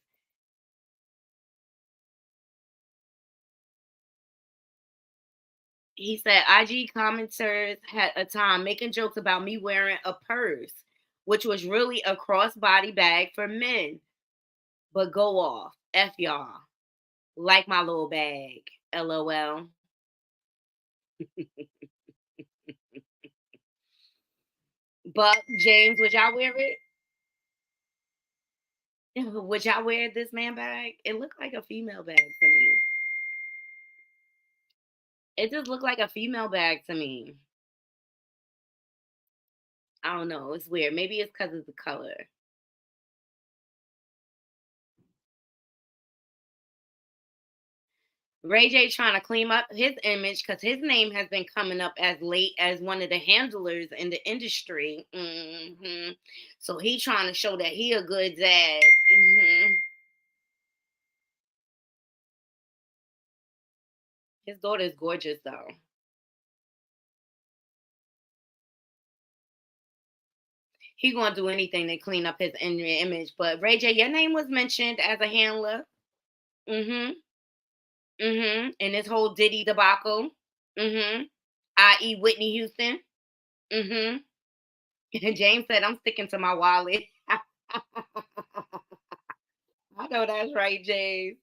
He said IG commenters had a time making jokes about me wearing a purse, which was really a crossbody bag for men. But go off. F y'all. Like my little bag. LOL. But James, would y'all wear it? Would y'all wear this man bag? It looked like a female bag to me. It just looked like a female bag to me. I don't know. It's weird. Maybe it's because of the color. Ray J trying to clean up his image because his name has been coming up as late as one of the handlers in the industry. So he trying to show that he a good dad. His daughter is gorgeous though. He gonna do anything to clean up his image. But Ray J, your name was mentioned as a handler. Mm-hmm. Mm-hmm. And this whole Diddy debacle. Mm-hmm. I.e. Whitney Houston. Mm-hmm. And James said, I'm sticking to my wallet. I know that's right, James.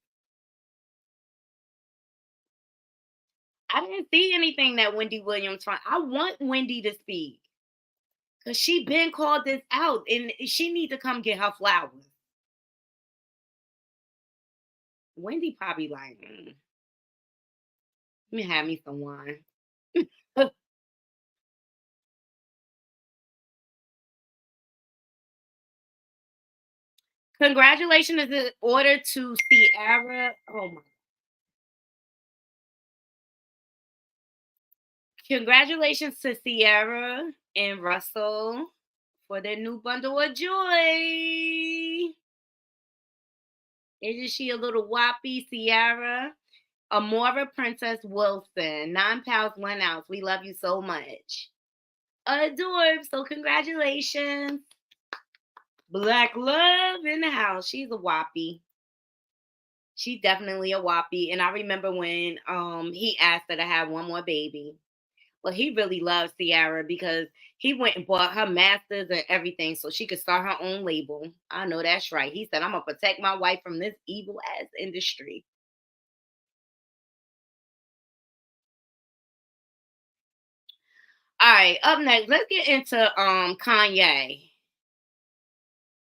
I didn't see anything that Wendy Williams found. I want Wendy to speak. Because she been called this out. And she need to come get her flowers. Wendy probably like, let me have me some wine. Congratulations is in order to Ciara. Oh my. Congratulations to Ciara and Russell for their new bundle of joy. Isn't she a little whoppy, Ciara? Amora Princess Wilson, 9 pounds, 1 ounce. We love you so much. Adorbs. So congratulations. Black love in the house. She's a whoppy. She's definitely a whoppy. And I remember when he asked her to have one more baby. Well, he really loves Ciara because he went and bought her masters and everything so she could start her own label. I know that's right. He said, I'm going to protect my wife from this evil ass industry. All right, up next, let's get into Kanye.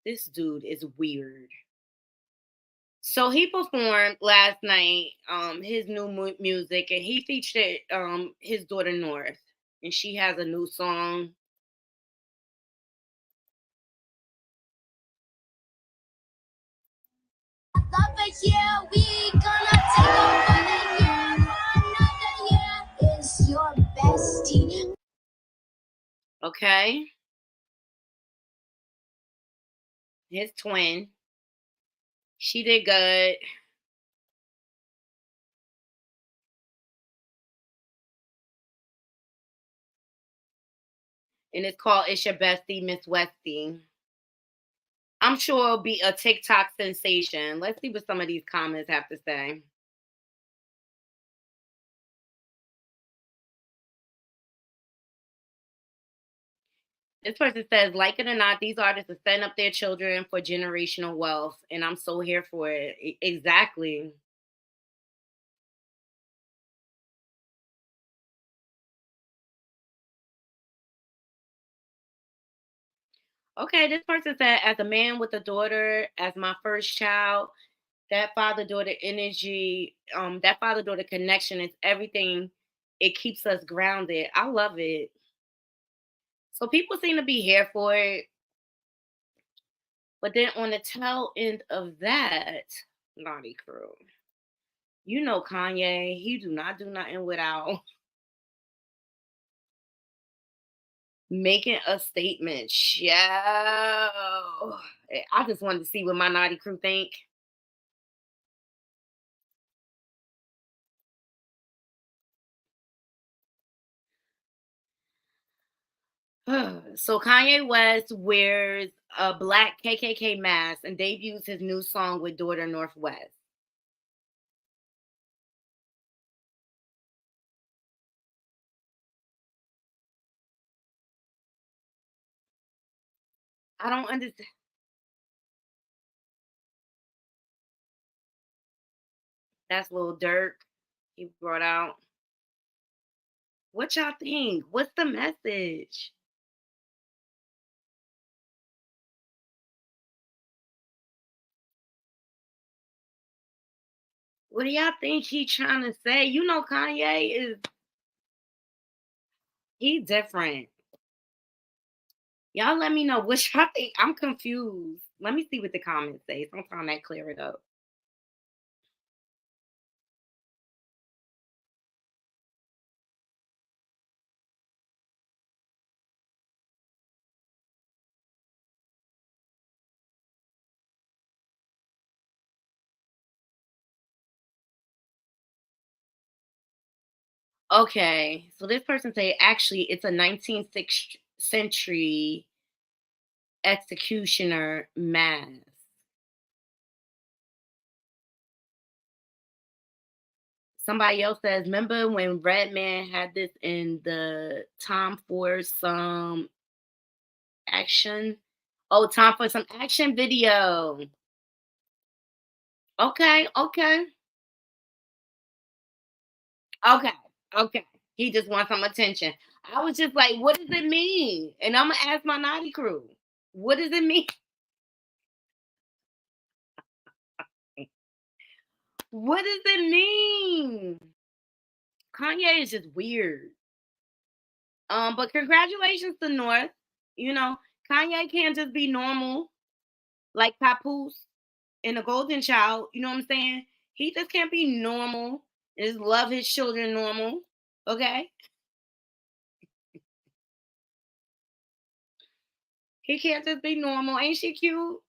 This dude is weird. So he performed last night his new music, and he featured his daughter North, and she has a new song. Okay, his twin. She did good. and it's called "It's Your Bestie, Miss Westie." I'm sure it'll be a TikTok sensation. Let's see what some of these comments have to say. This person says, like it or not, these artists are setting up their children for generational wealth, and I'm so here for it. Exactly. Okay, this person said, as a man with a daughter, as my first child, that father daughter energy, that father daughter connection is everything. It keeps us grounded. I love it. So people seem to be here for it. But then on the tail end of that, Naughty Crew, you know Kanye, he do not do nothing without making a statement. Yeah. I just wanted to see what my Naughty Crew think. So Kanye West wears a black KKK mask and debuts his new song with Daughter Northwest. I don't understand. That's Lil Durk he brought out. What y'all think? What's the message? What do y'all think he trying to say? You know Kanye is he different. Y'all let me know what y'all think. I'm confused. Let me see what the comments say. Sometimes that clear it up. Okay, so this person say actually it's a 19th century executioner mask. Somebody else says, remember when Redman had this in the Time for some action? Oh, time for some action video. Okay, okay, okay, okay. He just wants some attention. I was just like, what does it mean? And I'm gonna ask my Naughty Crew, what does it mean? What does it mean? Kanye is just weird. But congratulations to North. You know, Kanye can't just be normal like Papoose and a Golden Child. You know what I'm saying? He just can't be normal and just love his children normal. Okay? He can't just be normal. Ain't she cute?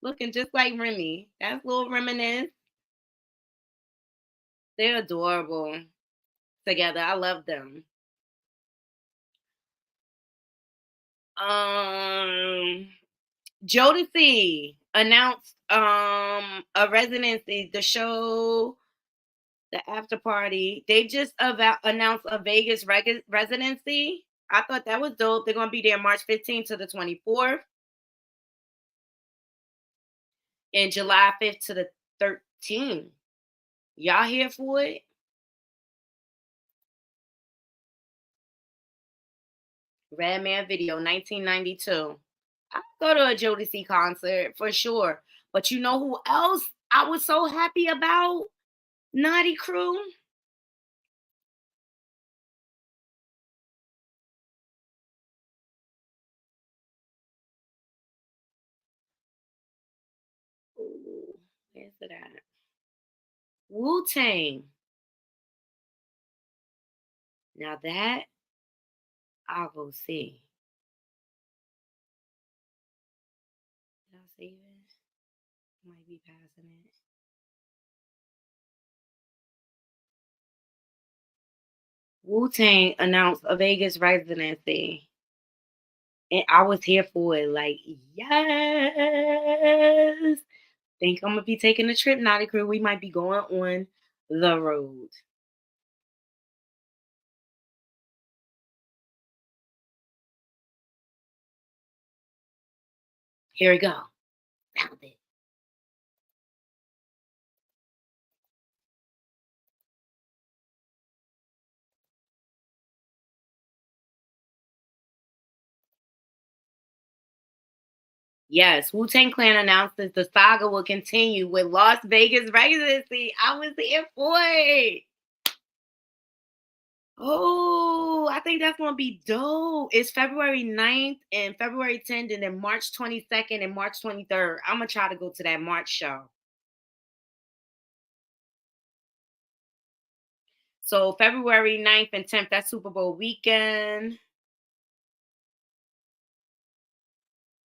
Looking just like Remy. That's little Reminisce. They're adorable together. I love them. Um Jodeci announced a residency, the show, the after party. They just about announced a Vegas residency. I thought that was dope. They're gonna be there March 15th to the 24th and July 5th to the 13th. Y'all here for it? Redman video 1992. I go to a Jodeci concert for sure. But you know who else I was so happy about? Naughty Crew. Ooh, where's it at? Wu-Tang. Now that I'll go see. Did I save it? Might be passing it. Wu-Tang announced a Vegas residency. And I was here for it. Like, yes. Think I'm gonna be taking a trip, Knotty Crew. We might be going on the road. Here we go. Found it. Yes, Wu-Tang Clan announces the saga will continue with Las Vegas residency. I was here for it. Oh, I think that's gonna be dope. It's February 9th and February 10th, and then March 22nd and March 23rd. I'm gonna try to go to that March show. So February 9th and 10th, that's Super Bowl weekend.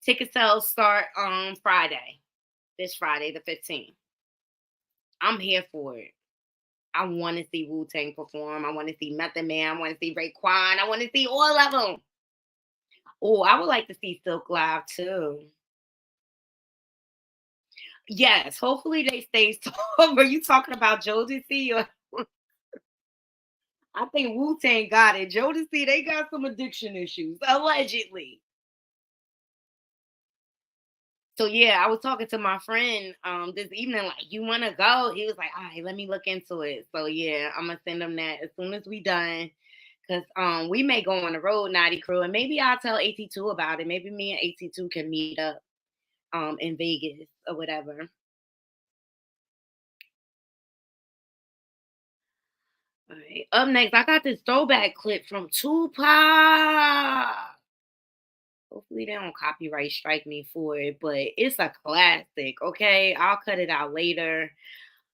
Ticket sales start on Friday. This Friday, the 15th. I'm here for it. I want to see Wu-Tang perform. I want to see Method Man. I want to see Raekwon. I want to see all of them. Oh, I would like to see Silk live too. Yes, hopefully they stay sober. You talking about Jodeci? Or I think Wu-Tang got it. Jodeci, they got some addiction issues, allegedly. So yeah, I was talking to my friend this evening, like, you want to go? He was like, all right, let me look into it. So yeah, I'm gonna send him that as soon as we done. Cause we may go on the road, Knotty Crew, and maybe I'll tell AT2 about it. Maybe me and AT2 can meet up in Vegas or whatever. All right. Up next, I got this throwback clip from Tupac. Hopefully they don't copyright strike me for it, but it's a classic. Okay, I'll cut it out later.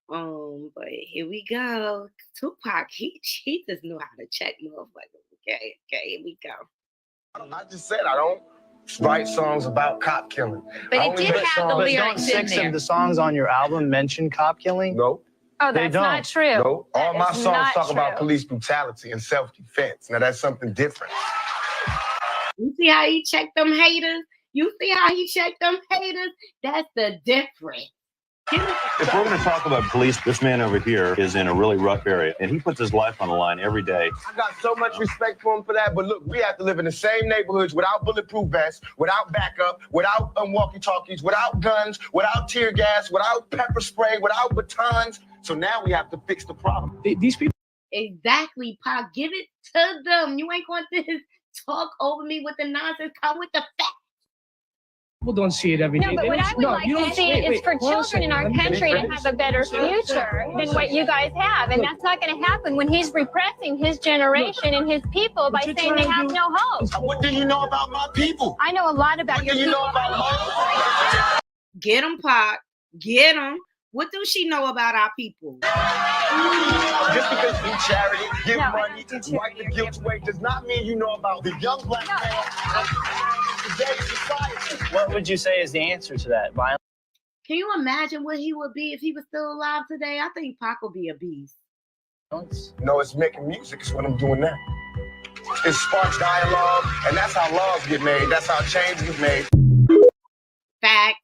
But here we go. Tupac, he just knew how to check motherfuckers. Okay, here we go. I just said I don't write songs about cop killing. But it did have the lyrics in Six there. of the songs on your album mention cop killing? No. Oh, that's not true. No. All my is songs not talk about true. police brutality and self-defense. Now that's something different. You see how he checked them haters? You see how he checked them haters? That's the difference. If we're going to talk about police, this man over here is in a really rough area, and he puts his life on the line every day. I got so much respect for him for that, but look, we have to live in the same neighborhoods without bulletproof vests, without backup, without walkie-talkies, without guns, without tear gas, without pepper spray, without batons. So now we have to fix the problem. These people. Exactly, Pop. Give it to them. You ain't going to talk over me with the nonsense. Come with the facts. People don't see it every day. No, but what I would like to see is for children in our country to have a better future than what you guys have. And that's not going to happen when he's repressing his generation and his people by saying they have no hope. What do you know about my people? I know a lot about your What do you people. know about my Get him, Pop. Get him. What does she know about our people? Just because you charity, give No, I money, don't do wipe the charity. guilt away does not mean you know about the young black man of today's society. What would you say is the answer to that? Violence? Can you imagine what he would be if he was still alive today? I think Pac would be a beast. No, it's making music. It's what I'm doing now. It sparks dialogue, and that's how laws get made. That's how change get made. Facts.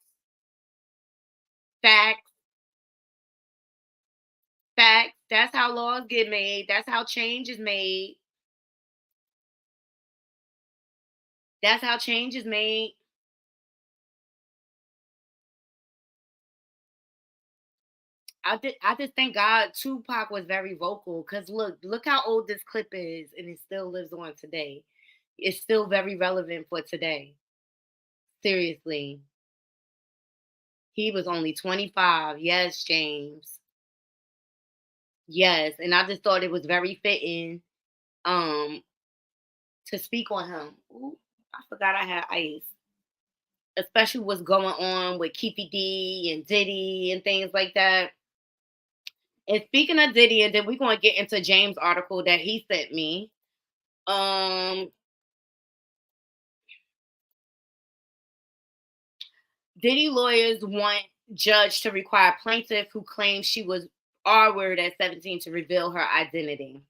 Facts. Facts. That's how laws get made. That's how change is made. That's how change is made. I just thank God Tupac was very vocal, because look how old this clip is, and it still lives on today. It's still very relevant for today. Seriously. He was only 25. Yes, James. Yes, and I just thought it was very fitting to speak on him. Ooh, I forgot I had ice. Especially what's going on with Keefy D and Diddy and things like that. And speaking of Diddy, and then we're going to get into James' article that he sent me. Diddy lawyers want judge to require plaintiff who claims she was R-word at 17 to reveal her identity.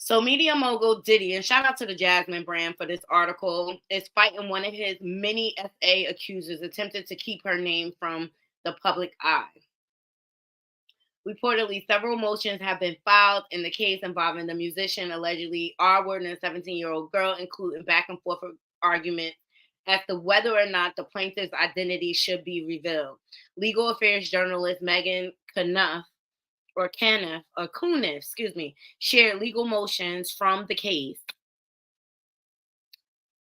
So media mogul Diddy, and shout out to the Jasmine brand for this article, is fighting one of his many SA accusers attempted to keep her name from the public eye. Reportedly, several motions have been filed in the case involving the musician allegedly R-word and a 17-year-old girl, including back and forth arguments as to whether or not the plaintiff's identity should be revealed. Legal affairs journalist Megan Cuniff, shared legal motions from the case.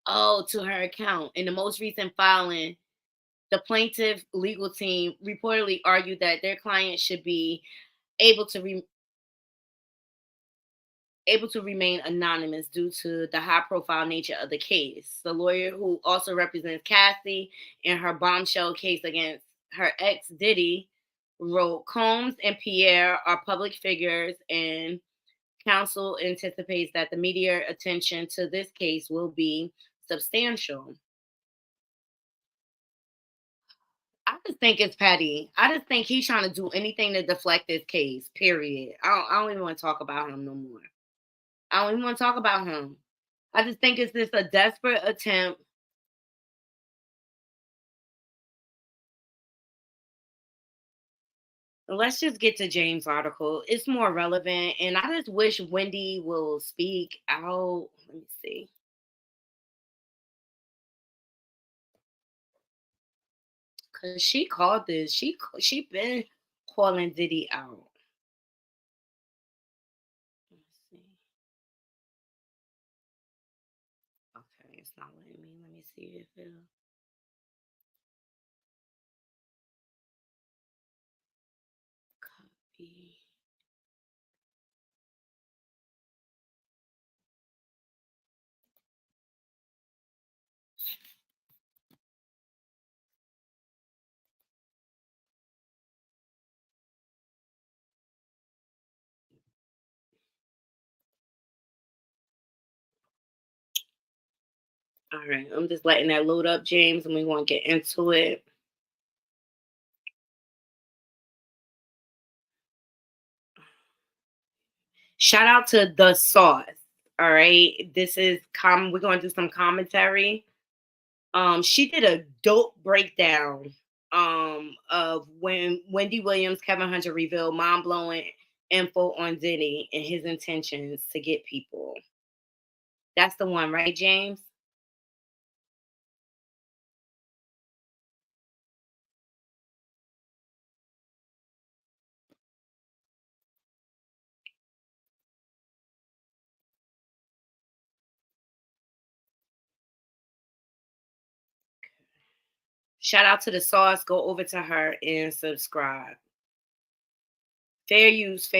To her account. In the most recent filing, the plaintiff legal team reportedly argued that their client should be able to remain anonymous due to the high-profile nature of the case. The lawyer who also represents Cassie in her bombshell case against her ex Diddy wrote, Combs and Pierre are public figures, and counsel anticipates that the media attention to this case will be substantial. I just think it's petty. I just think he's trying to do anything to deflect this case, period. I don't even want to talk about him no more. I don't even want to talk about him. I just think it's just a desperate attempt. Let's just get to James' article. It's more relevant, and I just wish Wendy will speak out. Let me see. Cause she called this. She been calling Diddy out. Let's see. Okay, it's not letting me. Let me see if it'll. Copy. All right, I'm just letting that load up, James, and we want to get into it. Shout out to The Sauce. All right, this is we're going to do some commentary. She did a dope breakdown of when Wendy Williams, Kevin Hunter revealed mind-blowing info on Diddy and his intentions to get people. That's the one, right, James? Shout out to The Sauce. Go over to her and subscribe. Fair use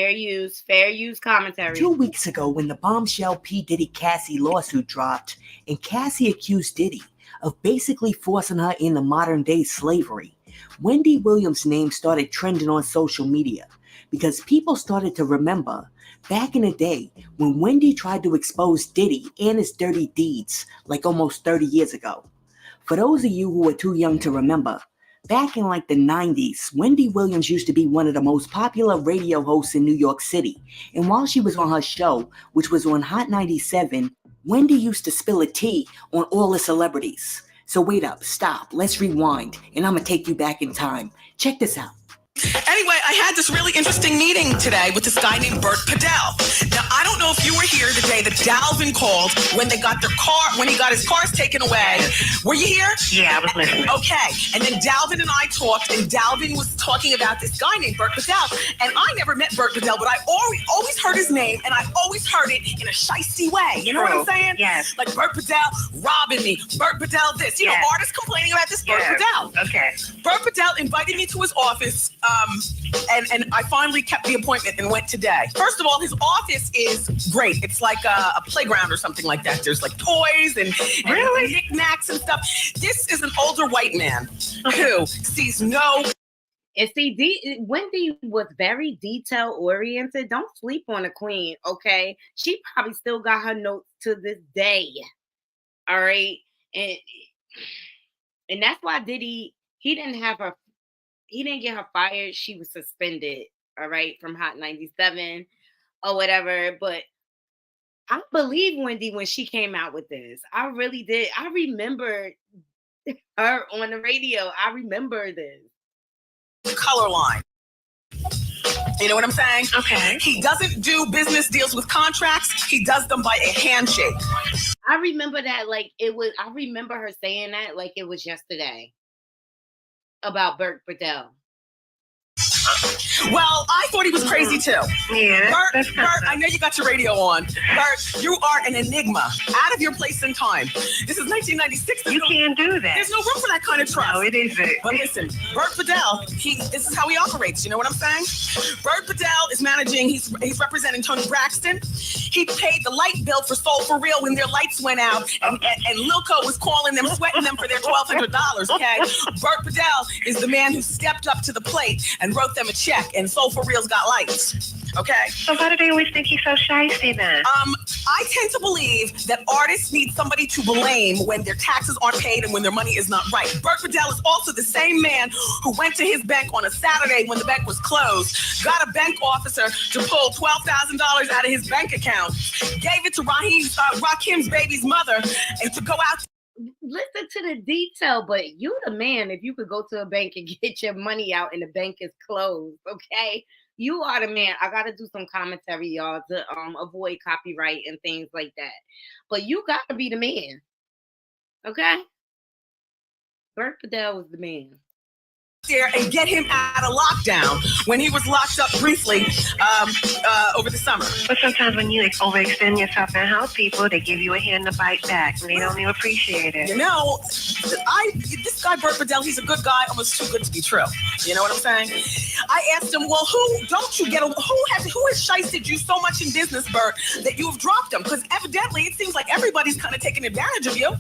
commentary. 2 weeks ago, when the bombshell P. Diddy Cassie lawsuit dropped, and Cassie accused Diddy of basically forcing her into modern day slavery, Wendy Williams' name started trending on social media because people started to remember back in the day when Wendy tried to expose Diddy and his dirty deeds like almost 30 years ago. For those of you who are too young to remember, back in like the 90s, Wendy Williams used to be one of the most popular radio hosts in New York City. And while she was on her show, which was on Hot 97, Wendy used to spill a tea on all the celebrities. So wait up, stop, let's rewind, and I'm gonna take you back in time. Check this out. Anyway, I had this really interesting meeting today with this guy named Bert Padell. Now, I don't know if you were here the day that Dalvin called when he got his cars taken away. Were you here? Yeah, I was listening. Okay, and then Dalvin and I talked, and Dalvin was talking about this guy named Bert Padell. And I never met Bert Padell, but I always heard his name, and I always heard it in a shysty way. You know what I'm saying? Yes. Like Bert Padell robbing me, Bert Padell this. You know, artists complaining about this Bert Padell. Okay. Bert Padell invited me to his office. And I finally kept the appointment and went today. First of all, his office is great. It's like a playground or something like that. There's like toys and knickknacks and stuff. This is an older white man who sees no. And see, Wendy was very detail oriented. Don't sleep on the queen, okay? She probably still got her notes to this day. All right, and that's why Diddy, he didn't get her fired. She was suspended, all right, from Hot 97 or whatever. But I believe Wendy when she came out with this. I really did. I remember her on the radio. I remember this. Color line. You know what I'm saying? Okay. He doesn't do business deals with contracts. He does them by a handshake. I remember that like it was. I remember her saying that like it was yesterday about Burt Burdell. Well, I thought he was crazy too. Yeah. Burt, I know you got your radio on. Burt, you are an enigma, out of your place in time. This is 1996. You can't do that. There's no room for that kind of trust. No, it isn't. But listen, Burt Burdell, this is how he operates. You know what I'm saying? Burt Burdell is managing. He's representing Tony Braxton. He paid the light bill for Soul for Real when their lights went out, and Lilco was calling them, sweating them for their $1,200. Okay, Burt Burdell is the man who stepped up to the plate and wrote them a check, and Soul for Real's got lights. Okay. So why do they always think he's so shysty then? I tend to believe that artists need somebody to blame when their taxes aren't paid and when their money is not right. Burt Burdell is also the same man who went to his bank on a Saturday when the bank was closed, got a bank officer to pull $12,000 out of his bank account, gave it to Rakim's baby's mother, and to go out. Listen to the detail, but you the man if you could go to a bank and get your money out and the bank is closed, okay? You are the man. I got to do some commentary, y'all, to avoid copyright and things like that. But you got to be the man, okay? Burt Burdell was the man. There and get him out of lockdown when he was locked up briefly over the summer. But sometimes when you overextend yourself and help people, they give you a hand to bite back, and they don't even appreciate it. You know, this guy Burt Burdell, he's a good guy, almost too good to be true. You know what I'm saying? I asked him, well, who has shysted you so much in business, Burt, that you have dropped him? Because evidently it seems like everybody's kind of taking advantage of you.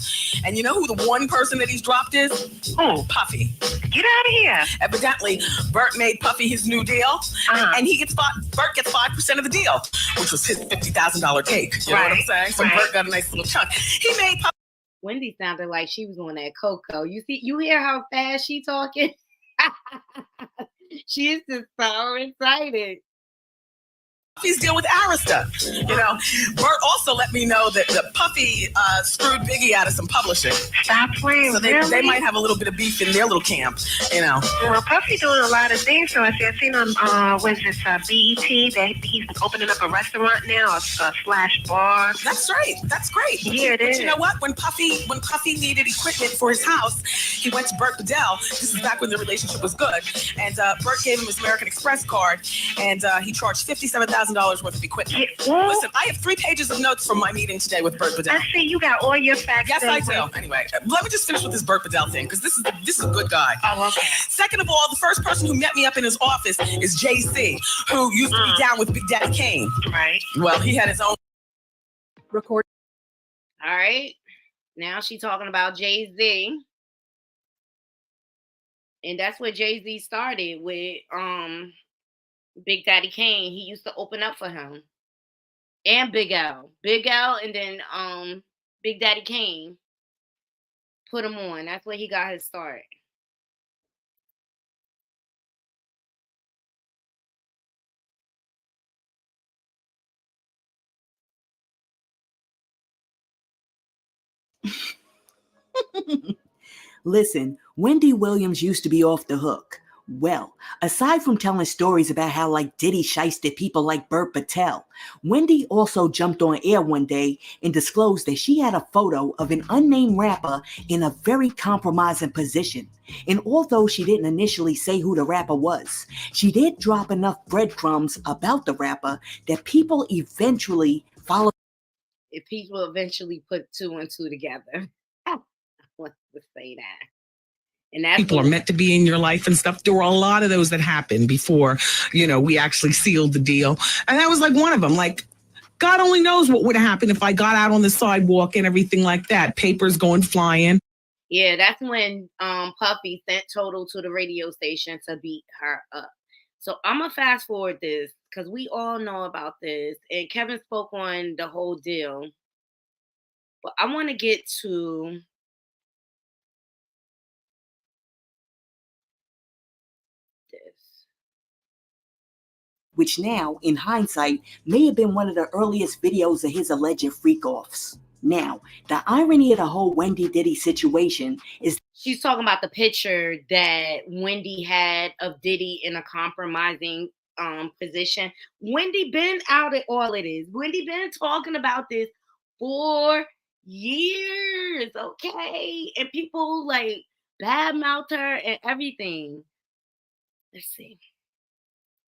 And you know who the one person that he's dropped is? Who? Puffy. Get out of here. Evidently, Burt made Puffy his new deal, and Burt gets 5% of the deal, which was his $50,000 take. You know what I'm saying? So Burt got a nice little chunk. He made Puffy. Wendy sounded like she was on that cocoa. You hear how fast she talking? She is just so excited. Puffy's deal with Arista. You know, Burt also let me know that Puffy screwed Biggie out of some publishing. Stop playing. So they might have a little bit of beef in their little camp, you know. Well, Puffy doing a lot of things. So I seen on BET that he's opening up a restaurant now, a slash bar. That's right. That's great. Yeah, it is. But you know what? When Puffy needed equipment for his house, he went to Burt Burdell. This is back when the relationship was good, and Burt gave him his American Express card, and he charged $57,000 worth of equipment. Yeah. Listen, I have 3 pages of notes from my meeting today with Burt Burdell. I see you got all your facts. Yes, I do. Anyway, let me just finish with this Burt Burdell thing, because this is a good guy. Oh, okay. Second of all, the first person who met me up in his office is JC, who used to be down with Big Daddy Kane. Right. Well, he had his own record. All right. Now she's talking about Jay-Z. And that's where Jay-Z started with Big Daddy Kane. He used to open up for him. And Big L. Big L and then Big Daddy Kane put him on. That's where he got his start. Listen, Wendy Williams used to be off the hook. Well, aside from telling stories about how like Diddy shysted people like Burt Burdell, Wendy also jumped on air one day and disclosed that she had a photo of an unnamed rapper in a very compromising position. And although she didn't initially say who the rapper was, she did drop enough breadcrumbs about the rapper that people eventually followed. If people eventually put 2 and 2 together. I want to say that. And that's people are meant to be in your life and stuff. There were a lot of those that happened before, we actually sealed the deal. And that was like one of them. Like, God only knows what would have happened if I got out on the sidewalk and everything like that. Papers going flying. Yeah, that's when Puffy sent Total to the radio station to beat her up. So I'm going to fast forward this because we all know about this. And Kevin spoke on the whole deal. But I want to get to which now, in hindsight, may have been one of the earliest videos of his alleged freak-offs. Now, the irony of the whole Wendy Diddy situation is she's talking about the picture that Wendy had of Diddy in a compromising position. Wendy been out at all of this. Wendy been talking about this for years, okay? And people like badmouth her and everything. Let's see.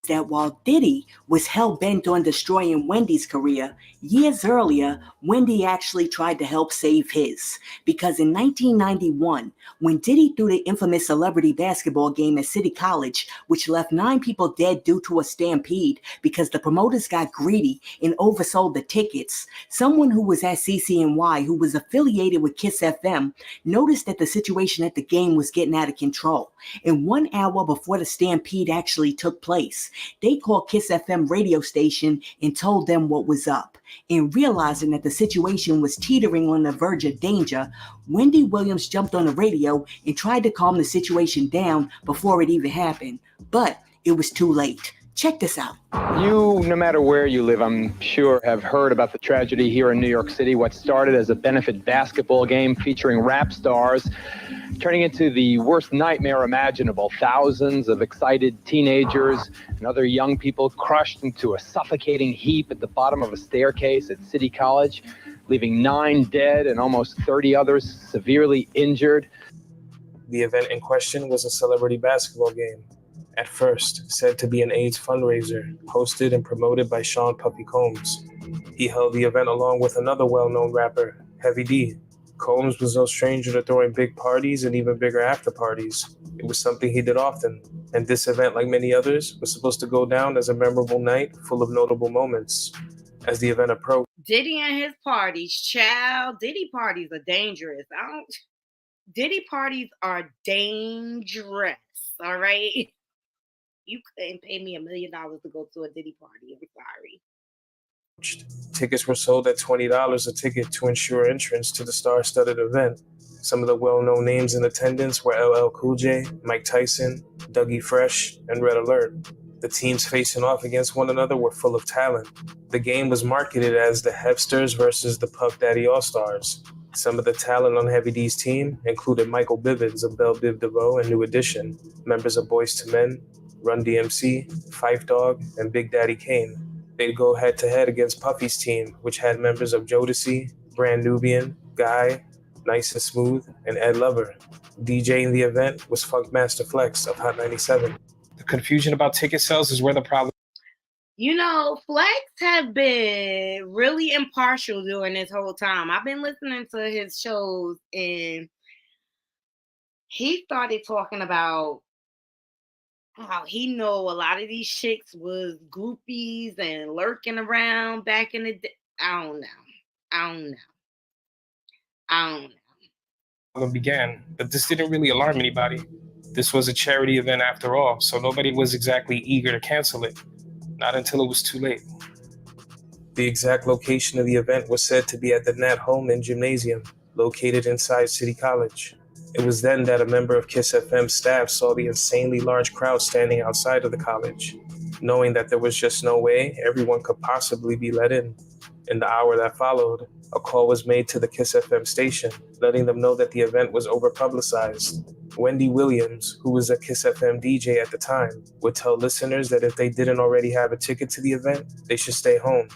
That while Diddy was hell-bent on destroying Wendy's career, years earlier, Wendy actually tried to help save his. Because in 1991, when Diddy threw the infamous celebrity basketball game at City College, which left 9 people dead due to a stampede because the promoters got greedy and oversold the tickets, someone who was at CCNY who was affiliated with Kiss FM noticed that the situation at the game was getting out of control. And 1 hour before the stampede actually took place, they called Kiss FM radio station and told them what was up. And realizing that the situation was teetering on the verge of danger, Wendy Williams jumped on the radio and tried to calm the situation down before it even happened. But it was too late. Check this out. You, no matter where you live, I'm sure, have heard about the tragedy here in New York City. What started as a benefit basketball game featuring rap stars, turning into the worst nightmare imaginable. Thousands of excited teenagers and other young people crushed into a suffocating heap at the bottom of a staircase at City College, leaving 9 dead and almost 30 others severely injured. The event in question was a celebrity basketball game. At first, said to be an AIDS fundraiser, hosted and promoted by Sean Puffy Combs. He held the event along with another well-known rapper, Heavy D. Combs was no stranger to throwing big parties and even bigger after parties. It was something he did often, and this event, like many others, was supposed to go down as a memorable night full of notable moments. As the event approached, Diddy and his parties, child. Diddy parties are dangerous. Diddy parties are dangerous, all right? You couldn't pay me $1 million to go to a Diddy party. I'm sorry. tickets were sold at $20 a ticket to ensure entrance to the star-studded event. Some of the well-known names in attendance were LL Cool J, Mike Tyson, Dougie Fresh, and Red Alert. The teams facing off against one another were full of talent. The game was marketed as the Hepsters versus the Puff Daddy All-Stars. Some of the talent on Heavy D's team included Michael Bivins of Belle Biv DeVoe and New Edition, members of Boyz II Men, Run DMC, Phife Dawg, and Big Daddy Kane. They'd go head-to-head against Puffy's team, which had members of Jodeci, Brand Nubian, Guy, Nice and Smooth, and Ed Lover. DJing the event was Funkmaster Flex of Hot 97. The confusion about ticket sales is where the problem. You know, Flex have been really impartial during this whole time. I've been listening to his shows, and he started talking about how he know a lot of these chicks was groupies and lurking around back in the day. I don't know. Began, but this didn't really alarm anybody. This was a charity event after all, so nobody was exactly eager to cancel it. Not until it was too late. The exact location of the event was said to be at the Nat Holman Gymnasium, located inside City College. It was then that a member of Kiss FM staff saw the insanely large crowd standing outside of the college. Knowing that there was just no way everyone could possibly be let in. In the hour that followed, a call was made to the Kiss FM station, letting them know that the event was over-publicized. Wendy Williams, who was a Kiss FM DJ at the time, would tell listeners that if they didn't already have a ticket to the event, they should stay home.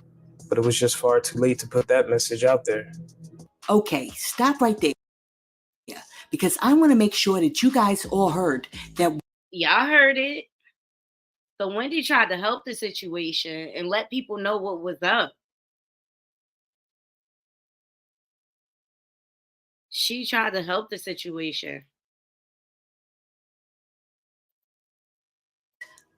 But it was just far too late to put that message out there. Okay, stop right there. Because I want to make sure that you guys all heard that. Y'all heard it. So Wendy tried to help the situation and let people know what was up. She tried to help the situation.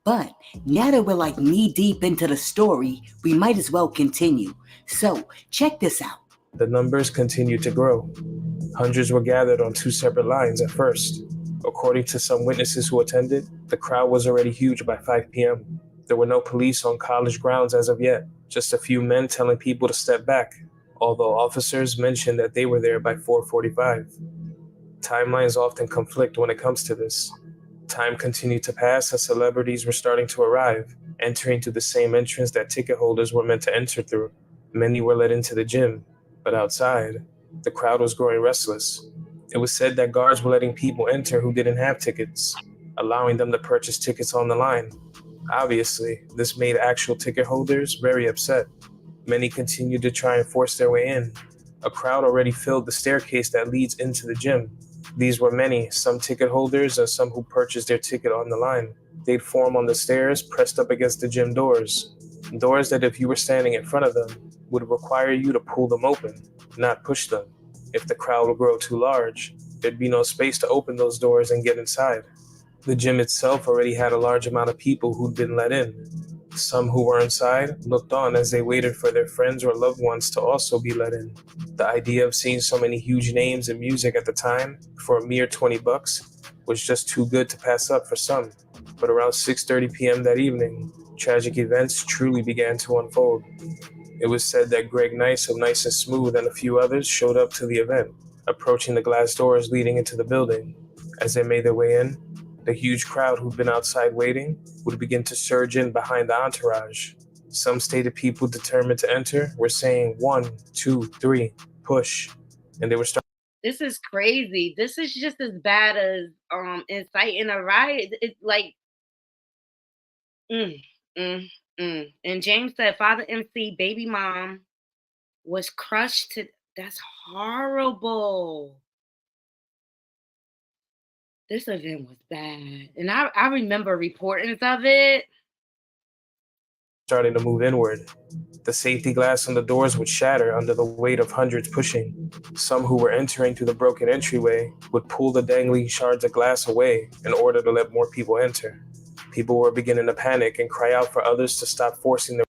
But now that we're like knee deep into the story, we might as well continue. So check this out. The numbers continued to grow. Hundreds were gathered on 2 separate lines at first. According to some witnesses who attended, the crowd was already huge by 5 p.m. There were no police on college grounds as of yet, just a few men telling people to step back, although officers mentioned that they were there by 4:45. Timelines often conflict when it comes to this. Time continued to pass and celebrities were starting to arrive. entering through the same entrance that ticket holders were meant to enter through. Many were led into the gym, but outside, the crowd was growing restless. It was said that guards were letting people enter who didn't have tickets, allowing them to purchase tickets on the line. Obviously, this made actual ticket holders very upset. Many continued to try and force their way in. A crowd already filled the staircase that leads into the gym. These were many, some ticket holders and some who purchased their ticket on the line. They'd form on the stairs, pressed up against the gym doors. Doors that, if you were standing in front of them, would require you to pull them open, not push them. If the crowd would grow too large, there'd be no space to open those doors and get inside. The gym itself already had a large amount of people who'd been let in. Some who were inside looked on as they waited for their friends or loved ones to also be let in. The idea of seeing so many huge names in music at the time for a mere $20 was just too good to pass up for some. But around 6:30 p.m. that evening, tragic events truly began to unfold. It was said that Greg Nice of Nice and Smooth and a few others showed up to the event, approaching the glass doors leading into the building. As they made their way in, the huge crowd who'd been outside waiting would begin to surge in behind the entourage. Some stated people determined to enter were saying 1, 2, 3, push, and they were starting. This is crazy. This is just as bad as inciting a riot. It's like, And James said, Father MC, baby mom was crushed to. That's horrible. This event was bad. And I remember reportings of it. Starting to move inward. The safety glass on the doors would shatter under the weight of hundreds pushing. Some who were entering through the broken entryway would pull the dangling shards of glass away in order to let more people enter. People were beginning to panic and cry out for others to stop forcing their.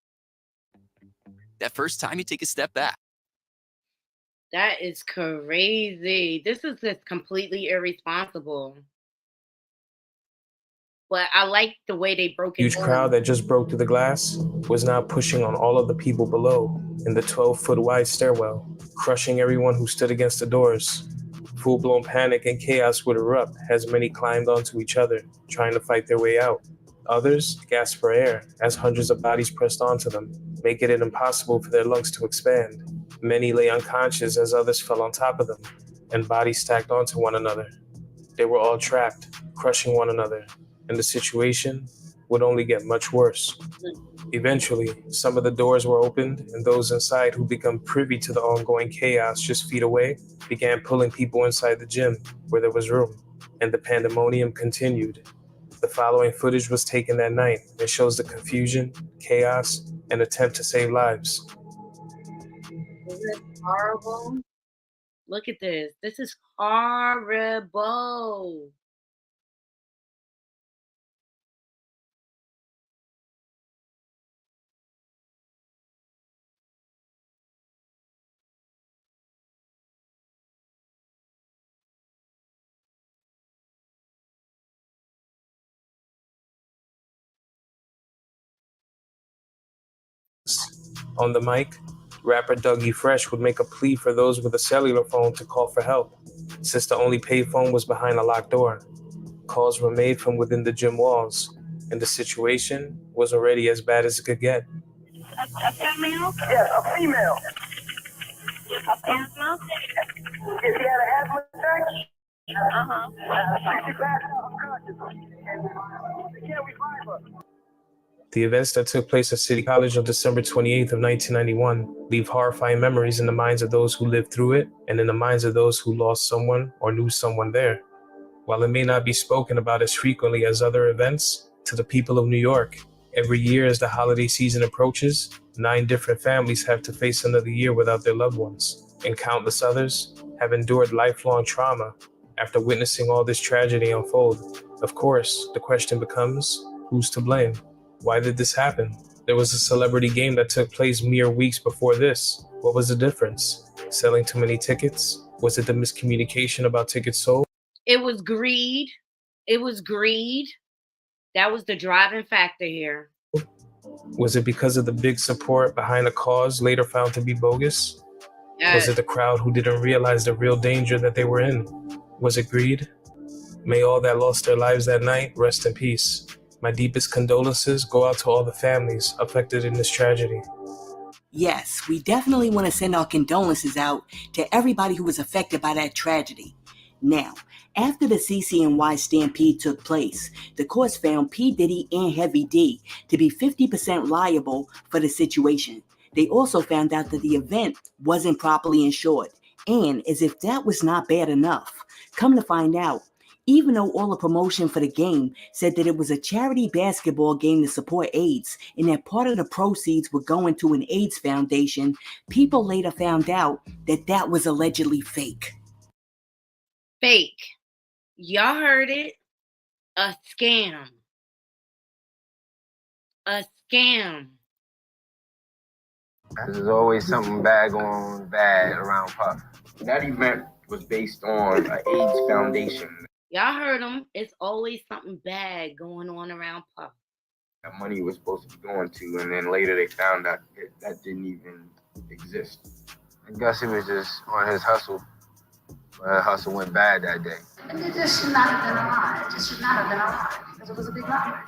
That first time you take a step back. That is crazy. This is just completely irresponsible. But I like the way they broke it. Huge crowd that just broke through the glass was now pushing on all of the people below in the 12-foot wide stairwell, crushing everyone who stood against the doors. Full-blown panic and chaos would erupt as many climbed onto each other, trying to fight their way out. Others gasped for air as hundreds of bodies pressed onto them, making it impossible for their lungs to expand. Many lay unconscious as others fell on top of them, and bodies stacked onto one another. They were all trapped, crushing one another, and the situation would only get much worse. Eventually, some of the doors were opened, and those inside who become privy to the ongoing chaos just feet away began pulling people inside the gym where there was room, and the pandemonium continued. The following footage was taken that night and shows the confusion, chaos, and attempt to save lives. Is it horrible? Look at this. This is horrible. On the mic, rapper Dougie Fresh would make a plea for those with a cellular phone to call for help, since the only payphone was behind a locked door. Calls were made from within the gym walls, and the situation was already as bad as it could get. A female? Yes, a female. Asthma? If he had an asthma attack? Uh-huh. 60 passed out unconscious. And can't revive her. The events that took place at City College on December 28th of 1991 leave horrifying memories in the minds of those who lived through it and in the minds of those who lost someone or knew someone there. While it may not be spoken about as frequently as other events, to the people of New York, every year as the holiday season approaches, 9 different families have to face another year without their loved ones, and countless others have endured lifelong trauma after witnessing all this tragedy unfold. Of course, the question becomes, who's to blame? Why did this happen? There was a celebrity game that took place mere weeks before this. What was the difference? Selling too many tickets? Was it the miscommunication about tickets sold? It was greed. It was greed. That was the driving factor here. Was it because of the big support behind a cause later found to be bogus? Was it the crowd who didn't realize the real danger that they were in? Was it greed? May all that lost their lives that night rest in peace. My deepest condolences go out to all the families affected in this tragedy. Yes, we definitely want to send our condolences out to everybody who was affected by that tragedy. Now, after the CCNY stampede took place, the courts found P. Diddy and Heavy D to be 50% liable for the situation. They also found out that the event wasn't properly insured. And as if that was not bad enough, come to find out, even though all the promotion for the game said that it was a charity basketball game to support AIDS and that part of the proceeds were going to an AIDS foundation, people later found out that that was allegedly fake. Fake. Y'all heard it. A scam. A scam. There's always something bad going bad around Puff. That event was based on an AIDS foundation. Y'all heard him. It's always something bad going on around Puff. That money was supposed to be going to, and then later they found out that didn't even exist. I guess it was just on his hustle. But hustle went bad that day. And it just should not have been a lie. It just should not have been a lie because it was a big lie.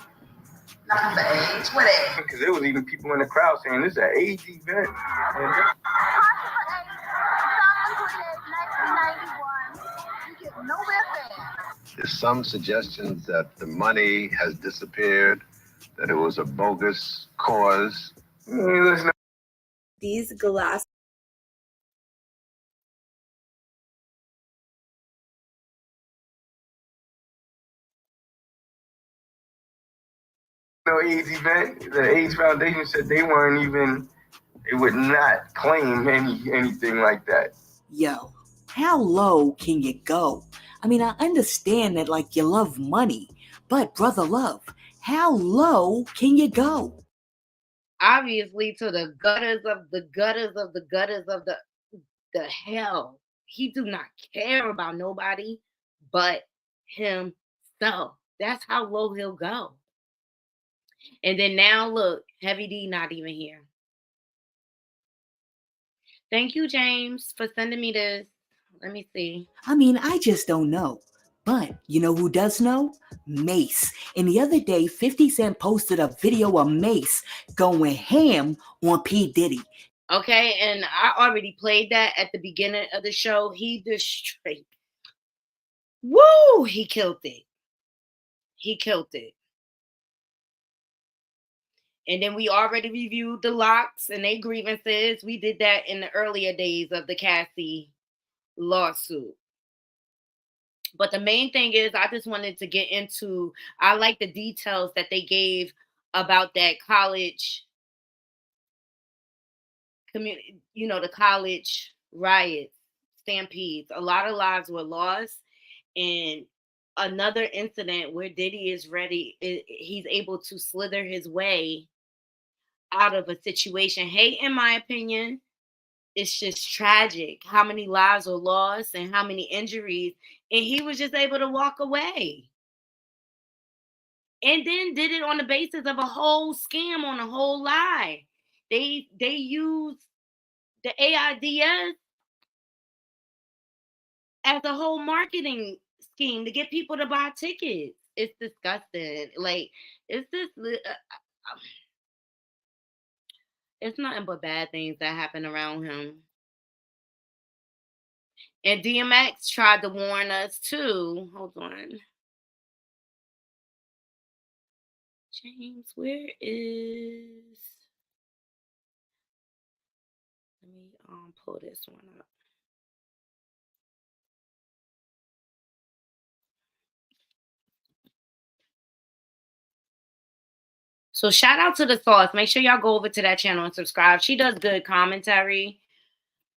Not for AIDS. What AIDS? Because there was even people in the crowd saying this is an AIDS event. There's some suggestions that the money has disappeared, that it was a bogus cause. These glass. No AIDS event. The AIDS Foundation said they would not claim anything like that. Yo, how low can you go? I mean, I understand that, like, you love money, but brother love, how low can you go? Obviously, to the gutters of the gutters of the gutters of the hell. He do not care about nobody but himself. That's how low he'll go. And then now look, Heavy D not even here. Thank you, James, for sending me this. Let me see. I mean, I just don't know. But you know who does know? Mace. And the other day, 50 Cent posted a video of Mace going ham on P. Diddy. Okay, and I already played that at the beginning of the show. He destroyed. Woo! He killed it. He killed it. And then we already reviewed the locks and their grievances. We did that in the earlier days of the Cassie lawsuit. But the main thing is, I just wanted to get into, I like the details that they gave about that college community, you know, the college riots, stampedes. A lot of lives were lost. And another incident where Diddy is ready, he's able to slither his way out of a situation. Hey, in my opinion, it's just tragic how many lives were lost and how many injuries, and he was just able to walk away. And then did it on the basis of a whole scam, on a whole lie. They used the AIDS as a whole marketing scheme to get people to buy tickets. It's disgusting. Like, it's just it's nothing but bad things that happen around him. And DMX tried to warn us too. Hold on. James, where is... Let me pull this one up. So shout out to The Sauce. Make sure y'all go over to that channel and subscribe. She does good commentary.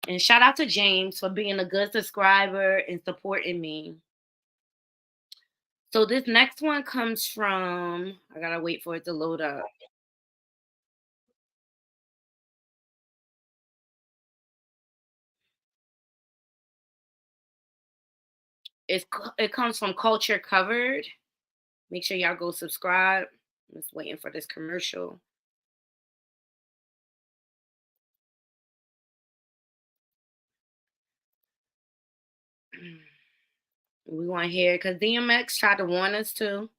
And shout out to James for being a good subscriber and supporting me. So this next one comes from, I gotta wait for it to load up. It comes from Culture Covered. Make sure y'all go subscribe. I'm just waiting for this commercial. We want to hear, because DMX tried to warn us too.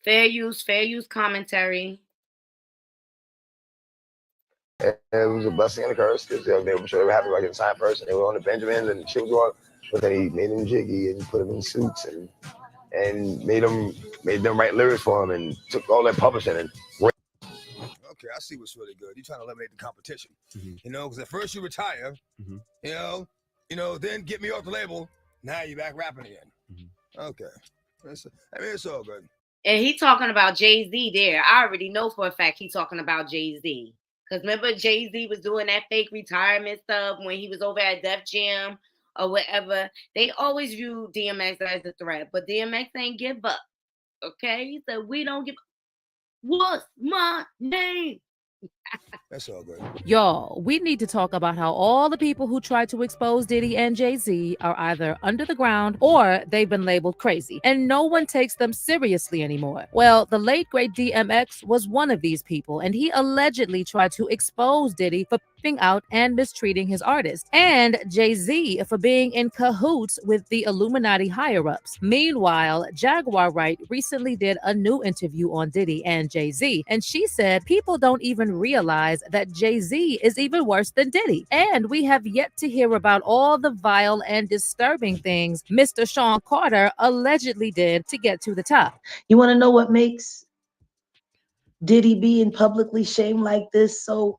Fair use commentary. And it was a blessing and a curse because they were sure they were happy about getting signed first, and they were on the Benjamins and the shit was going. But then he made them jiggy and put them in suits and made them write lyrics for him and took all that publishing and. Okay, I see what's really good. You're trying to eliminate the competition, you know, because at first you retire, you know, then get me off the label. Now you're back rapping again. Okay, it's all good. And he talking about Jay-Z there. I already know for a fact he talking about Jay-Z. Because remember Jay-Z was doing that fake retirement stuff when he was over at Def Jam or whatever. They always view DMX as a threat, but DMX ain't give up. Okay? He said, we don't give up. What's my name? That's all good. Y'all, we need to talk about how all the people who tried to expose Diddy and Jay-Z are either under the ground or they've been labeled crazy, and no one takes them seriously anymore. Well, the late great DMX was one of these people, and he allegedly tried to expose Diddy for pimping out and mistreating his artists, and Jay-Z for being in cahoots with the Illuminati higher-ups. Meanwhile, Jaguar Wright recently did a new interview on Diddy and Jay-Z, and she said people don't even realize that Jay-Z is even worse than Diddy. And we have yet to hear about all the vile and disturbing things Mr. Sean Carter allegedly did to get to the top. You want to know what makes Diddy being publicly shamed like this so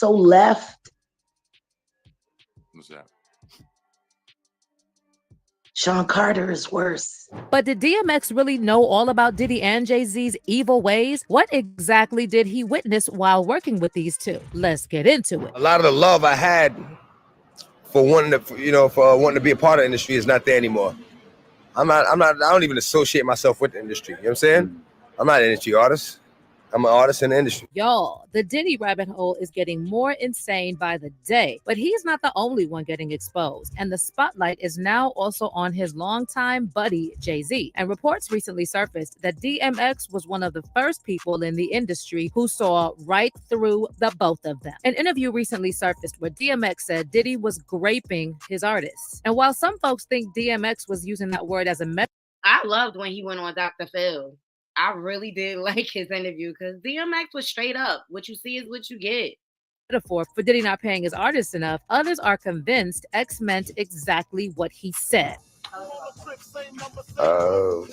left? What's that? Sean Carter is worse. But did DMX really know all about Diddy and Jay-Z's evil ways? What exactly did he witness while working with these two? Let's get into it. A lot of the love I had for wanting to be a part of the industry is not there anymore. I don't even associate myself with the industry. You know what I'm saying? I'm not an industry artist. I'm an artist in the industry. Y'all, the Diddy rabbit hole is getting more insane by the day, but he's not the only one getting exposed. And the spotlight is now also on his longtime buddy, Jay-Z. And reports recently surfaced that DMX was one of the first people in the industry who saw right through the both of them. An interview recently surfaced where DMX said Diddy was graping his artists. And while some folks think DMX was using that word as a metaphor, I loved when he went on Dr. Phil. I really did like his interview because DMX was straight up. What you see is what you get. For Diddy not paying his artists enough, others are convinced X meant exactly what he said. Well,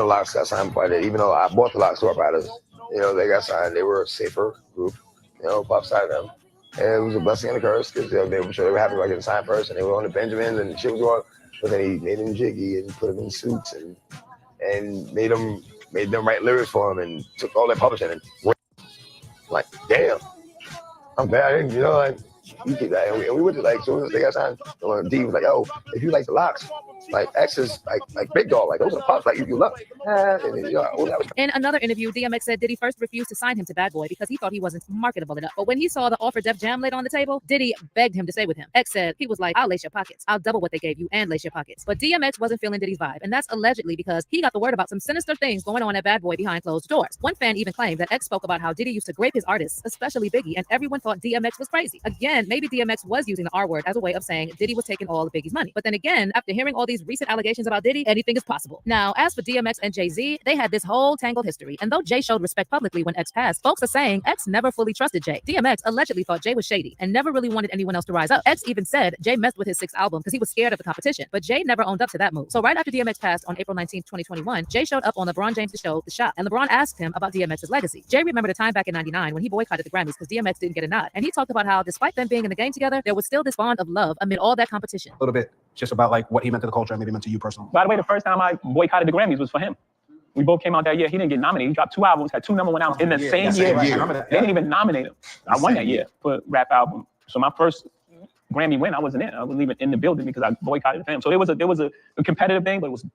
Locks got signed by that. Even though I bought the Locks Store Riders, they got signed. They were a safer group, pop side of them. And it was a blessing and a curse because they were sure they were happy about getting signed first, and they were on the Benjamins and shit was going. But then he made them jiggy and put them in suits and made them write lyrics for him and took all that publishing and like, damn, I'm bad, you keep that. And we went to as soon as they got signed, D was like, yo, if you like the Locks, like X is like Big Dog, like those are the pops, like you love. In another interview, DMX said Diddy first refused to sign him to Bad Boy because he thought he wasn't marketable enough. But when he saw the offer Def Jam laid on the table, Diddy begged him to stay with him. X said he was like, I'll lace your pockets. I'll double what they gave you and lace your pockets. But DMX wasn't feeling Diddy's vibe, and that's allegedly because he got the word about some sinister things going on at Bad Boy behind closed doors. One fan even claimed that X spoke about how Diddy used to grape his artists, especially Biggie, and everyone thought DMX was crazy. Again, maybe DMX was using the R word as a way of saying Diddy was taking all of Biggie's money. But then again, after hearing all these recent allegations about Diddy, anything is possible. Now, as for DMX and Jay-Z, they had this whole tangled history. And though Jay showed respect publicly when X passed, folks are saying X never fully trusted Jay. DMX allegedly thought Jay was shady and never really wanted anyone else to rise up. X even said Jay messed with his 6th album because he was scared of the competition. But Jay never owned up to that move. So right after DMX passed on April 19th, 2021, Jay showed up on LeBron James' show, The Shop, and LeBron asked him about DMX's legacy. Jay remembered a time back in '99 when he boycotted the Grammys because DMX didn't get a nod. And he talked about how despite them being in the game together, there was still this bond of love amid all that competition. A little bit just about like what he meant to the culture and maybe meant to you personally. By the way, the first time I boycotted the Grammys was for him. We both came out that year. He didn't get nominated. He dropped 2 albums, had 2 #1 albums in the same year. They didn't even nominate him. I won that year for rap album. So my first Grammy win, I wasn't in. I wasn't even in the building because I boycotted him. So there was a competitive thing, but it was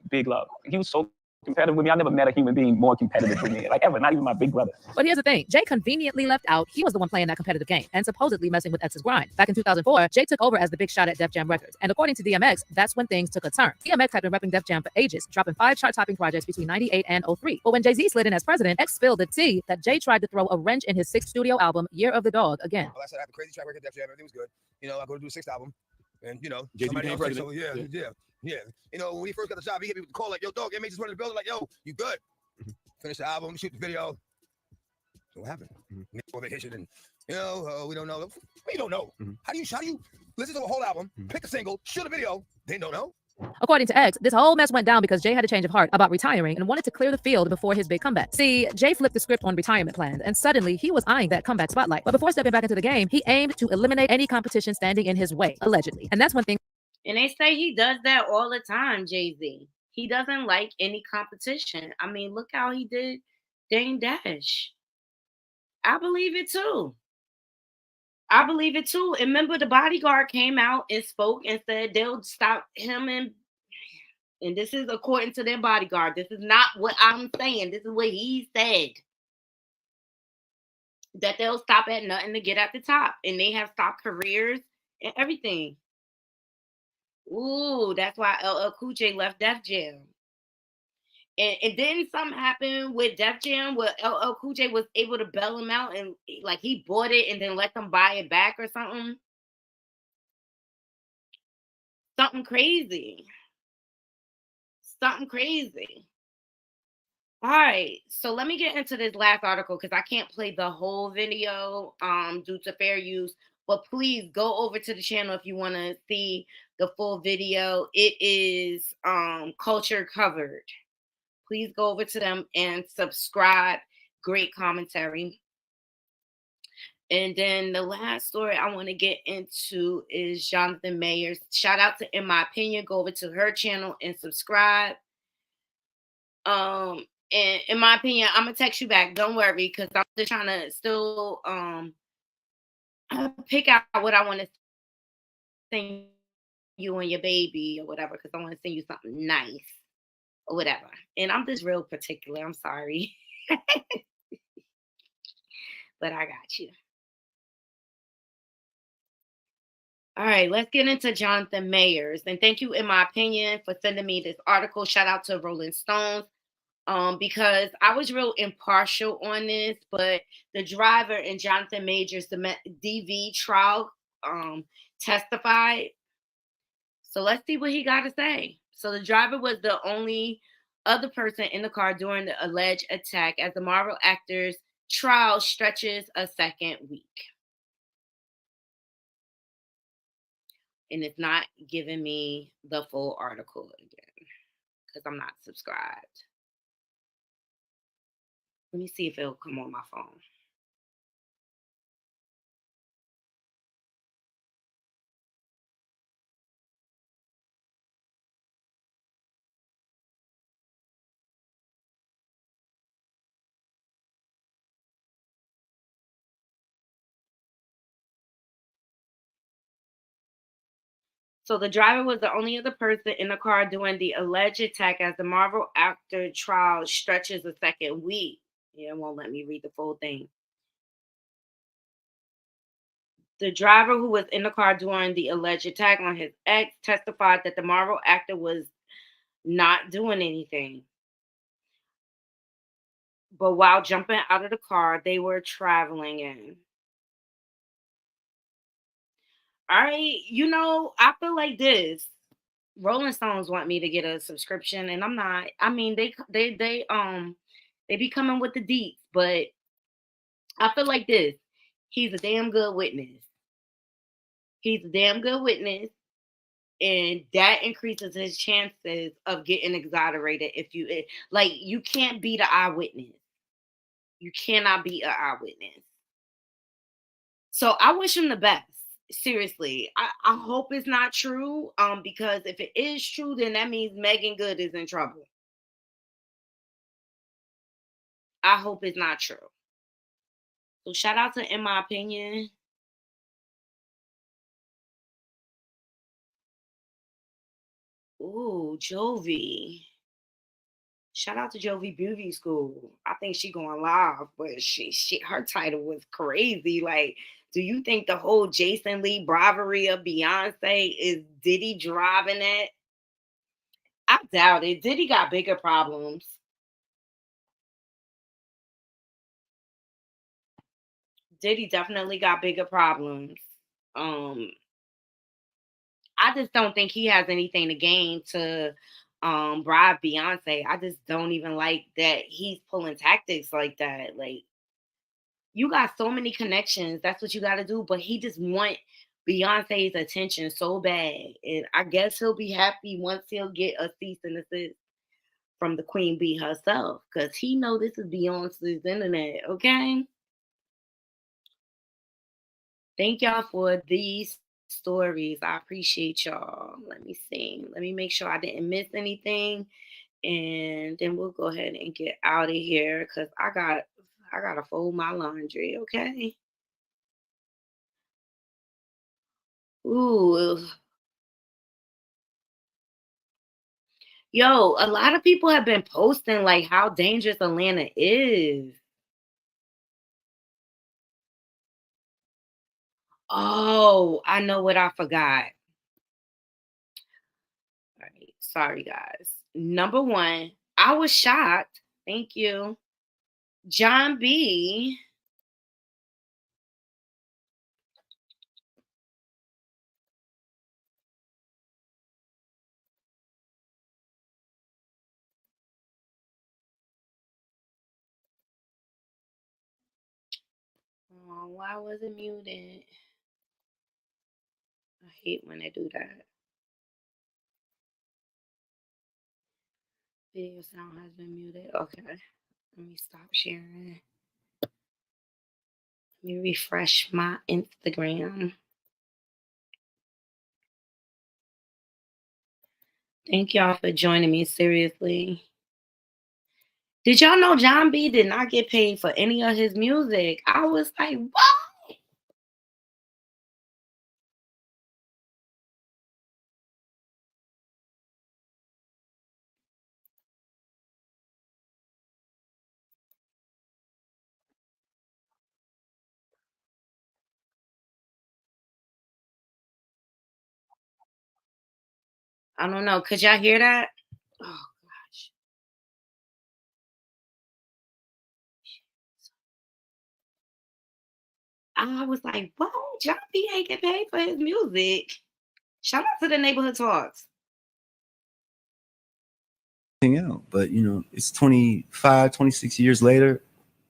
big love. He was so competitive with me. I never met a human being more competitive with me, like ever, not even my big brother. But here's the thing. Jay conveniently left out. He was the one playing that competitive game and supposedly messing with X's grind. Back in 2004, Jay took over as the big shot at Def Jam Records. And according to DMX, that's when things took a turn. DMX had been repping Def Jam for ages, dropping 5 chart-topping projects between '98 and '03. But when Jay-Z slid in as president, X spilled the tea that Jay tried to throw a wrench in his 6th studio album, Year of the Dog, again. Well, I said I have a crazy track record at Def Jam. Everything was good. I go to do a 6th album. And, Jay-Z somebody came else, first. so yeah. Yeah. You know, when he first got the job, he hit me with the call like, yo, dog, inmates just running the building. Like, yo, you good? Finish the album, shoot the video. So what happened? Or they hit you, and you know, we don't know. We don't know. How do you listen to a whole album, pick a single, shoot a video, then don't know? According to X, this whole mess went down because Jay had a change of heart about retiring and wanted to clear the field before his big comeback. See, Jay flipped the script on retirement plans, and suddenly he was eyeing that comeback spotlight. But before stepping back into the game, he aimed to eliminate any competition standing in his way, allegedly. And that's one thing. And they say he does that all the time, Jay-Z. He doesn't like any competition. I mean, look how he did Dame Dash. I believe it too. I believe it too. And remember, the bodyguard came out and spoke and said they'll stop him, and this is according to their bodyguard. This is not what I'm saying. This is what he said. That they'll stop at nothing to get at the top. And they have stopped careers and everything. Ooh, that's why LL Cool J left Def Jam. And then something happened with Def Jam where LL Cool J was able to bail him out, and like he bought it and then let them buy it back or something. Something crazy. Something crazy. All right, so let me get into this last article because I can't play the whole video due to fair use. But please go over to the channel if you want to see the full video. It is Culture Covered. Please go over to them and subscribe. Great commentary. And then the last story I want to get into is Jonathan Mayers. Shout out to In My Opinion. Go over to her channel and subscribe. And in my opinion, I'm gonna text you back. Don't worry, because I'm just trying to still pick out what I want to send you and your baby or whatever, because I want to send you something nice or whatever. And I'm just real particular. I'm sorry. But I got you. All right, let's get into Jonathan Mayers. And thank you, In My Opinion, for sending me this article. Shout out to Rolling Stones. Because I was real impartial on this, but the driver in Jonathan Majors' the DV trial testified. So let's see what he got to say. So the driver was the only other person in the car during the alleged attack as the Marvel actor's trial stretches a second week. And it's not giving me the full article again because I'm not subscribed. Let me see if it'll come on my phone. So the driver was the only other person in the car during the alleged attack as the Marvel actor trial stretches a second week. Yeah, it won't let me read the full thing. The driver who was in the car during the alleged attack on his ex testified that the Marvel actor was not doing anything. But while jumping out of the car, they were traveling in. All right, you know, I feel like this. Rolling Stones want me to get a subscription, and I'm not. I mean, they be coming with the deets, but I feel like this. He's a damn good witness. He's a damn good witness, and that increases his chances of getting exonerated. If you like, you can't be the eyewitness. You cannot be an eyewitness. So I wish him the best. Seriously, I hope it's not true. Because if it is true, then that means Megan Good is in trouble. I hope it's not true. So shout out to In My Opinion. Ooh, Jovi. Shout out to Jovi Beauty School. I think she going live, but her title was crazy. Like, do you think the whole Jason Lee bravery of Beyonce is Diddy driving it? I doubt it. Diddy got bigger problems. Diddy definitely got bigger problems. I just don't think he has anything to gain to bribe Beyonce. I just don't even like that he's pulling tactics like that. Like, you got so many connections. That's what you got to do. But he just want Beyonce's attention so bad, and I guess he'll be happy once he'll get a cease and desist from the queen bee herself, because he know this is Beyonce's internet. Okay. Thank y'all for these stories. I appreciate y'all. Let me see. Let me make sure I didn't miss anything. And then we'll go ahead and get out of here because I gotta fold my laundry, okay? Ooh. Yo, a lot of people have been posting like how dangerous Atlanta is. Oh, I know what I forgot. All right, sorry guys. Number one, I was shocked. Thank you. John B. Oh, why was it muted? I hate when they do that. Video sound has been muted. Okay. Let me stop sharing. Let me refresh my Instagram. Thank y'all for joining me. Seriously. Did y'all know John B did not get paid for any of his music? I was like, what? I don't know. Could y'all hear that? Oh, gosh. I was like, what? John B ain't get paid for his music. Shout out to the Neighborhood Talks. Out, but you know, it's 25, 26 years later,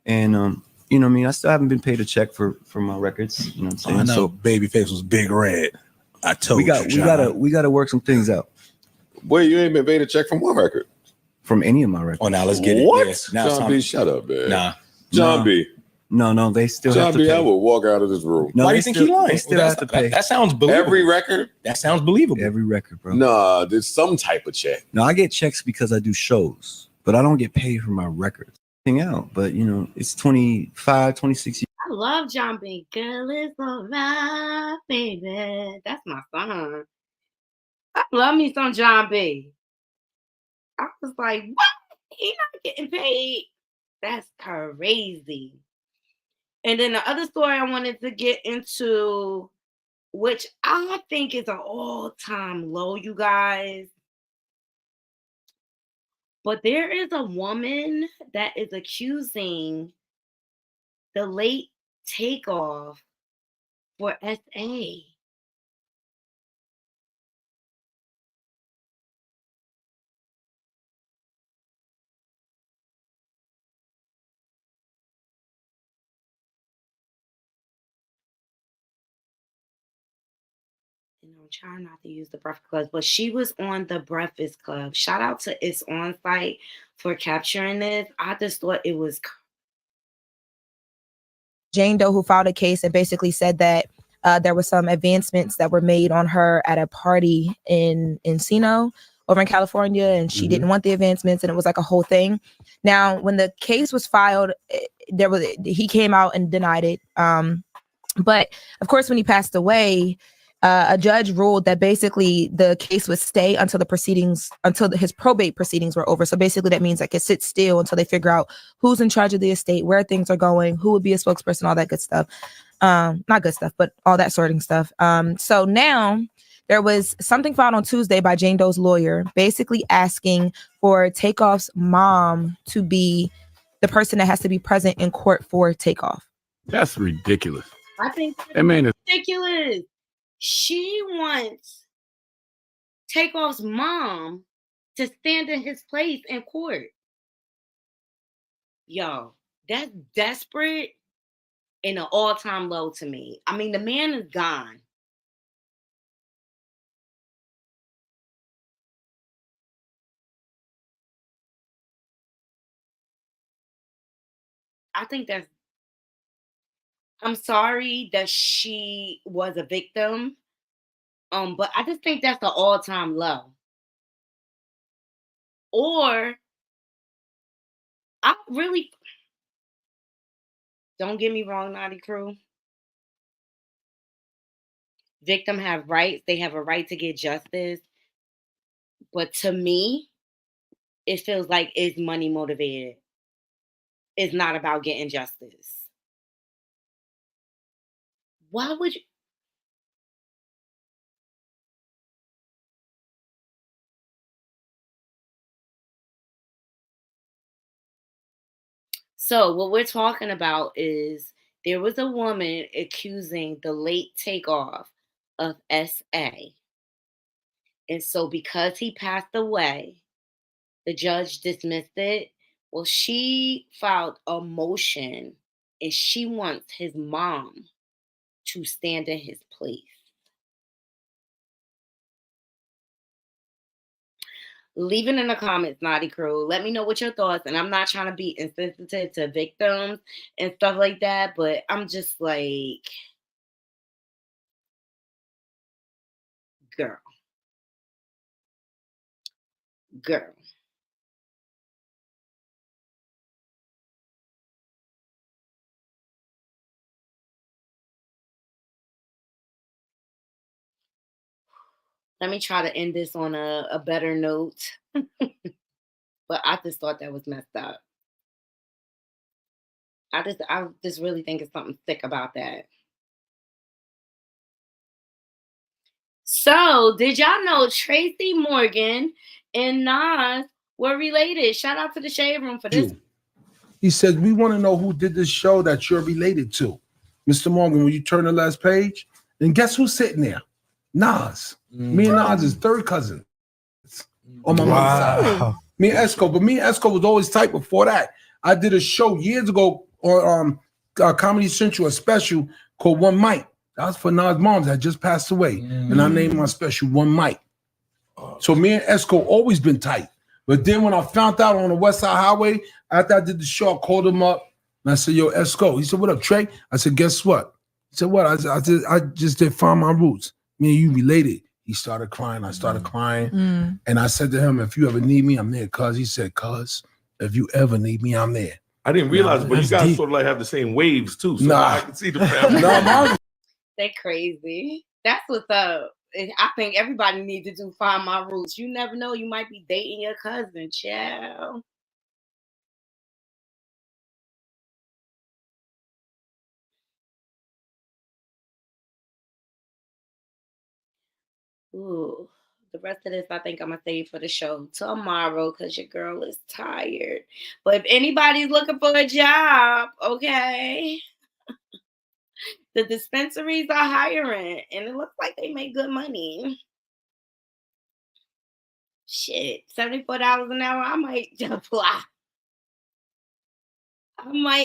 and you know what I mean, I still haven't been paid a check for my records. You know what I'm saying? I know. So Babyface was big red. I told we gotta work some things out. Well, you ain't been paid a check from one record. From any of my records. Oh, now let's get it. What? Yeah. Now John B, shut up, man. Nah. John B. No, they still have John to B, pay. I will walk out of this room. No, Why do they you think still, he lying? They still have to pay. That sounds believable. Every record? That sounds believable. Every record, bro. Nah, there's some type of check. No, I get checks because I do shows, but I don't get paid for my records. Out, but you know, it's 25, 26 years. I love John B. Girl, it's alright, baby. That's my song. I love me some John B. I was like, what? He not getting paid? That's crazy. And then the other story I wanted to get into, which I think is an all-time low, you guys. But there is a woman that is accusing the late Takeoff for SA. And I'm trying not to use the Breakfast Club, but she was on the Breakfast Club. Shout out to It's On Site for capturing this. I just thought it was Jane Doe, who filed a case and basically said that there were some advancements that were made on her at a party in Encino over in California, and she didn't want the advancements, and it was like a whole thing. Now, when the case was filed, he came out and denied it. But of course, when he passed away, a judge ruled that basically the case would stay until his probate proceedings were over. So basically that means like it sits still until they figure out who's in charge of the estate, where things are going, who would be a spokesperson, all that good stuff. Not good stuff, but all that sorting stuff. So now there was something filed on Tuesday by Jane Doe's lawyer, basically asking for Takeoff's mom to be the person that has to be present in court for Takeoff. That's ridiculous. I think That man is ridiculous. She wants Takeoff's mom to stand in his place in court. Yo, that's desperate and an all-time low to me. I mean, the man is gone. I think that's, I'm sorry that she was a victim. But I just think that's an all-time low. Or I really, don't get me wrong, Knotty Crew. Victim have rights. They have a right to get justice. But to me, it feels like it's money motivated. It's not about getting justice. Why would you? So what we're talking about is there was a woman accusing the late Takeoff of SA. And so because he passed away, the judge dismissed it. Well, she filed a motion and she wants his mom to stand in his place. Leave it in the comments, Knotty Crew. Let me know what your thoughts. And I'm not trying to be insensitive to victims and stuff like that, but I'm just like, girl. Let me try to end this on a better note. But I just thought that was messed up. I just really think it's something sick about that. So, did y'all know Tracy Morgan and Nas were related? Shout out to the Shade Room for this. He says, we want to know who did this show that you're related to. Mr. Morgan, will you turn the last page? And guess who's sitting there? Nas. Me and Nas is third cousins. On my mom's side. Me and Esco. But me and Esco was always tight before that. I did a show years ago on Comedy Central, a special called One Mic. That was for Nas' mom that just passed away. And I named my special One Mic. So me and Esco always been tight. But then when I found out on the West Side Highway, after I did the show, I called him up and I said, yo, Esco. He said, what up, Trey? I said, guess what? He said, what? I said, I just did Find My Roots. Me and you related. He started crying. I started crying. And I said to him, if you ever need me, I'm there. Cuz he said, cuz, if you ever need me, I'm there. I didn't realize, but you guys deep. sort of like have the same waves too. So I can see the family. They crazy. That's what's up. I think everybody needs to do Find My Roots. You never know. You might be dating your cousin, child. Ooh, the rest of this I think I'm gonna save for the show tomorrow because your girl is tired. But if anybody's looking for a job, okay, the dispensaries are hiring, and it looks like they make good money. Shit, $74 an hour. I might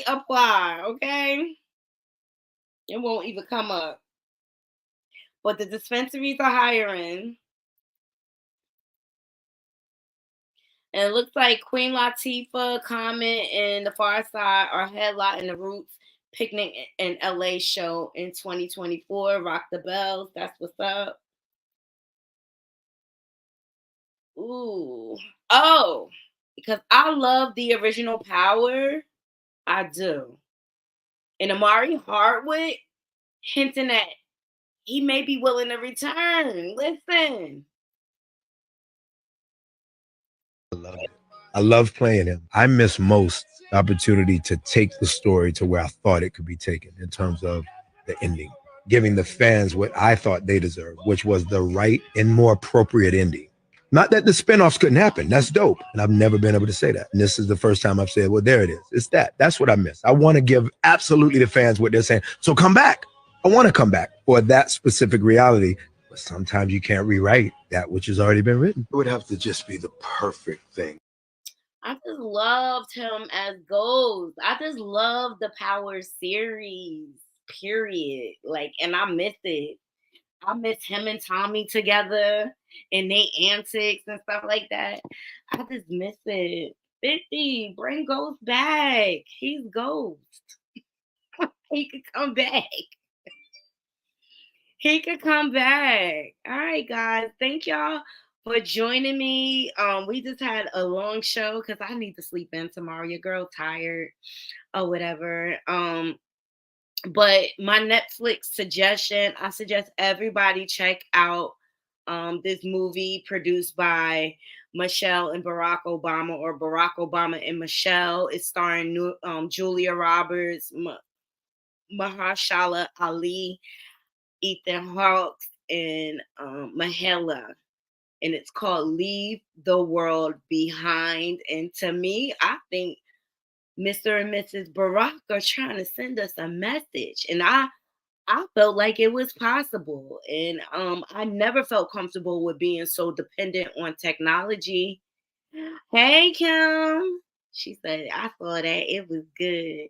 apply. Okay? It won't even come up. But the dispensaries are hiring. And it looks like Queen Latifah, Common, and the Far Side are headlining the Roots Picnic in LA show in 2024. Rock the Bells. That's what's up. Ooh. Oh, because I love the original Power. I do. And Amari Hardwick hinting at he may be willing to return. Listen. I love playing him. I miss most the opportunity to take the story to where I thought it could be taken in terms of the ending, giving the fans what I thought they deserved, which was the right and more appropriate ending. Not that the spinoffs couldn't happen. That's dope. And I've never been able to say that. And this is the first time I've said, well, there it is. It's that. That's what I miss. I want to give absolutely the fans what they're saying. So come back. I want to come back for that specific reality. But sometimes you can't rewrite that which has already been written. It would have to just be the perfect thing. I just loved him as Ghost. I just love the Power series, period. Like, and I miss it. I miss him and Tommy together and they antics and stuff like that. I just miss it. 50, bring Ghost back. He's Ghost. He could come back. He could come back. All right, guys. Thank y'all for joining me. We just had a long show because I need to sleep in tomorrow. Your girl tired or whatever. But my Netflix suggestion, I suggest everybody check out this movie produced by Michelle and Barack Obama, or Barack Obama and Michelle. It's starring Julia Roberts, Mahershala Ali, Ethan Hawke, and Mahela. And it's called Leave the World Behind. And to me, I think Mr. and Mrs. Barack are trying to send us a message. And I felt like it was possible. And I never felt comfortable with being so dependent on technology. Hey, Kim. She said, I saw that. It was good.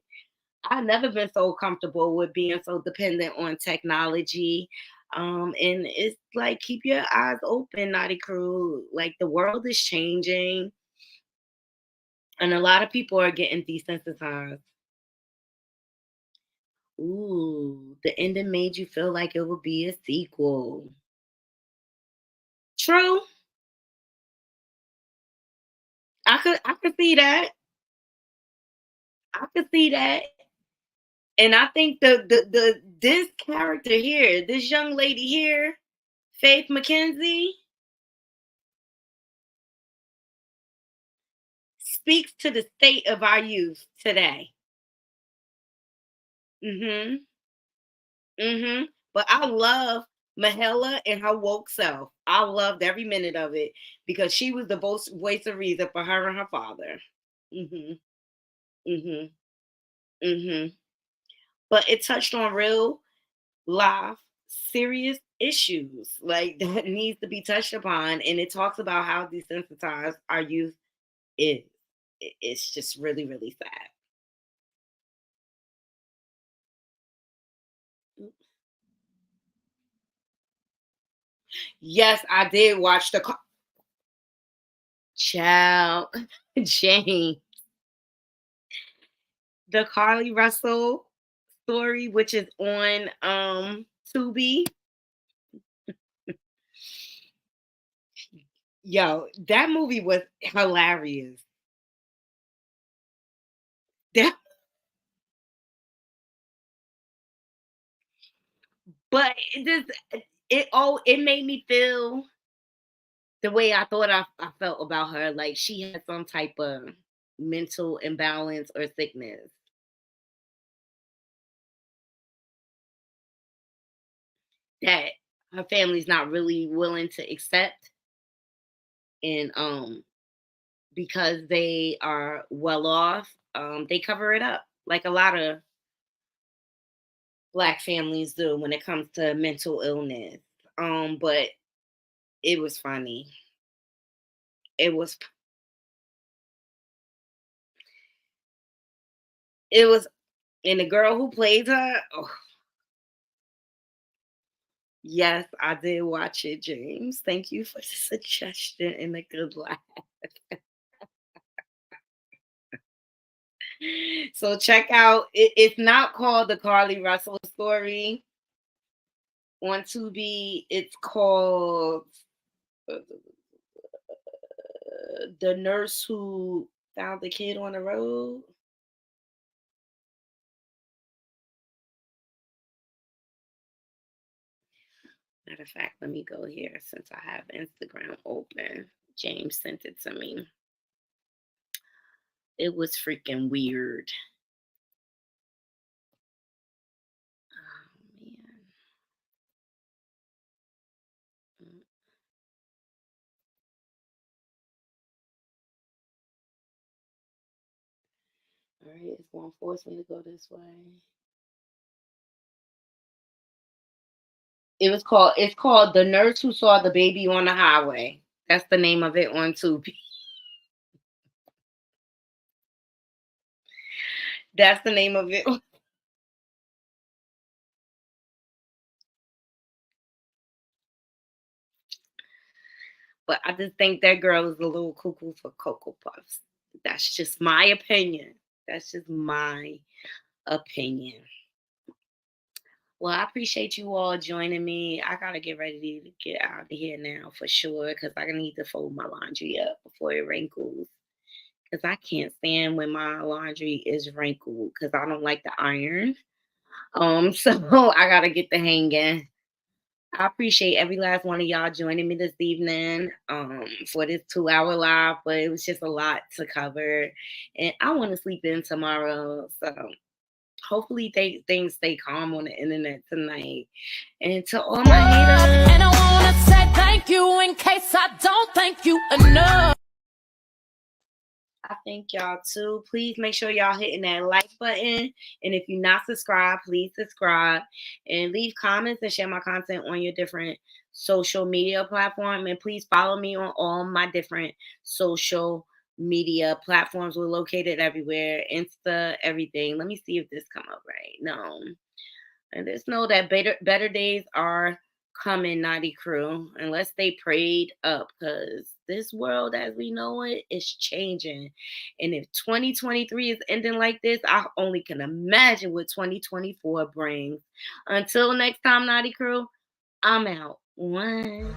I've never been so comfortable with being so dependent on technology. And it's like, keep your eyes open, Naughty Crew. Like, the world is changing. And a lot of people are getting desensitized. Ooh, the ending made you feel like it would be a sequel. True. I could see that. I could see that. And I think this character here, this young lady here, Faith McKenzie, speaks to the state of our youth today. But I love Mahela and her woke self. I loved every minute of it because she was the voice of reason for her and her father. But it touched on real life, serious issues like that needs to be touched upon, and it talks about how desensitized our youth is. It's just really, really sad. Yes, I did watch the Child Jane. The Carly Russell story, which is on Tubi. Yo, that movie was hilarious. But it made me feel the way I thought I felt about her. Like she had some type of mental imbalance or sickness. That her family's not really willing to accept. And because they are well off, they cover it up like a lot of Black families do when it comes to mental illness. But it was funny. It was, and the girl who played her, oh, yes, I did watch it, James. Thank you for the suggestion and the good laugh. So check out, it's not called The Carly Russell Story on Tubi. It's called The Nurse Who Found the Kid on the Road. Matter of fact, let me go here since I have Instagram open. James sent it to me. It was freaking weird. Oh, man. All right, it's going to force me to go this way. It's called The Nurse Who Saw the Baby on the Highway. That's the name of it on Tubi. That's the name of it. But I just think that girl is a little cuckoo for Cocoa Puffs. That's just my opinion. That's just my opinion. Well, I appreciate you all joining me. I gotta get ready to get out of here now for sure because I need to fold my laundry up before it wrinkles. Because I can't stand when my laundry is wrinkled because I don't like the iron. So I gotta get the hanging. I appreciate every last one of y'all joining me this evening for this 2-hour live, but it was just a lot to cover. And I want to sleep in tomorrow. So hopefully things stay calm on the internet tonight. And to all my haters. And I wanna say thank you in case I don't thank you enough. I thank y'all too. Please make sure y'all hitting that like button. And if you're not subscribed, please subscribe and leave comments and share my content on your different social media platform. And please follow me on all my different social media platforms. We're located everywhere. Insta, everything. Let me see if this come up right. No. And just know that better days are coming, Knotty Crew. And let's stay prayed up because this world as we know it is changing. And if 2023 is ending like this, I only can imagine what 2024 brings. Until next time, Knotty Crew, I'm out. One.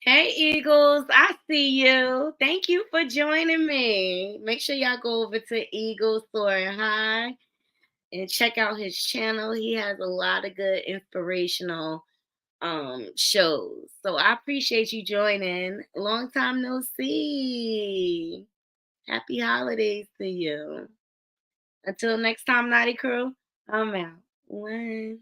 Hey, Eagles, I see you. Thank you for joining me. Make sure y'all go over to Eagles Soaring High and check out his channel. He has a lot of good inspirational shows. So I appreciate you joining. Long time no see. Happy holidays to you. Until next time, Knotty Crew, I'm out. One.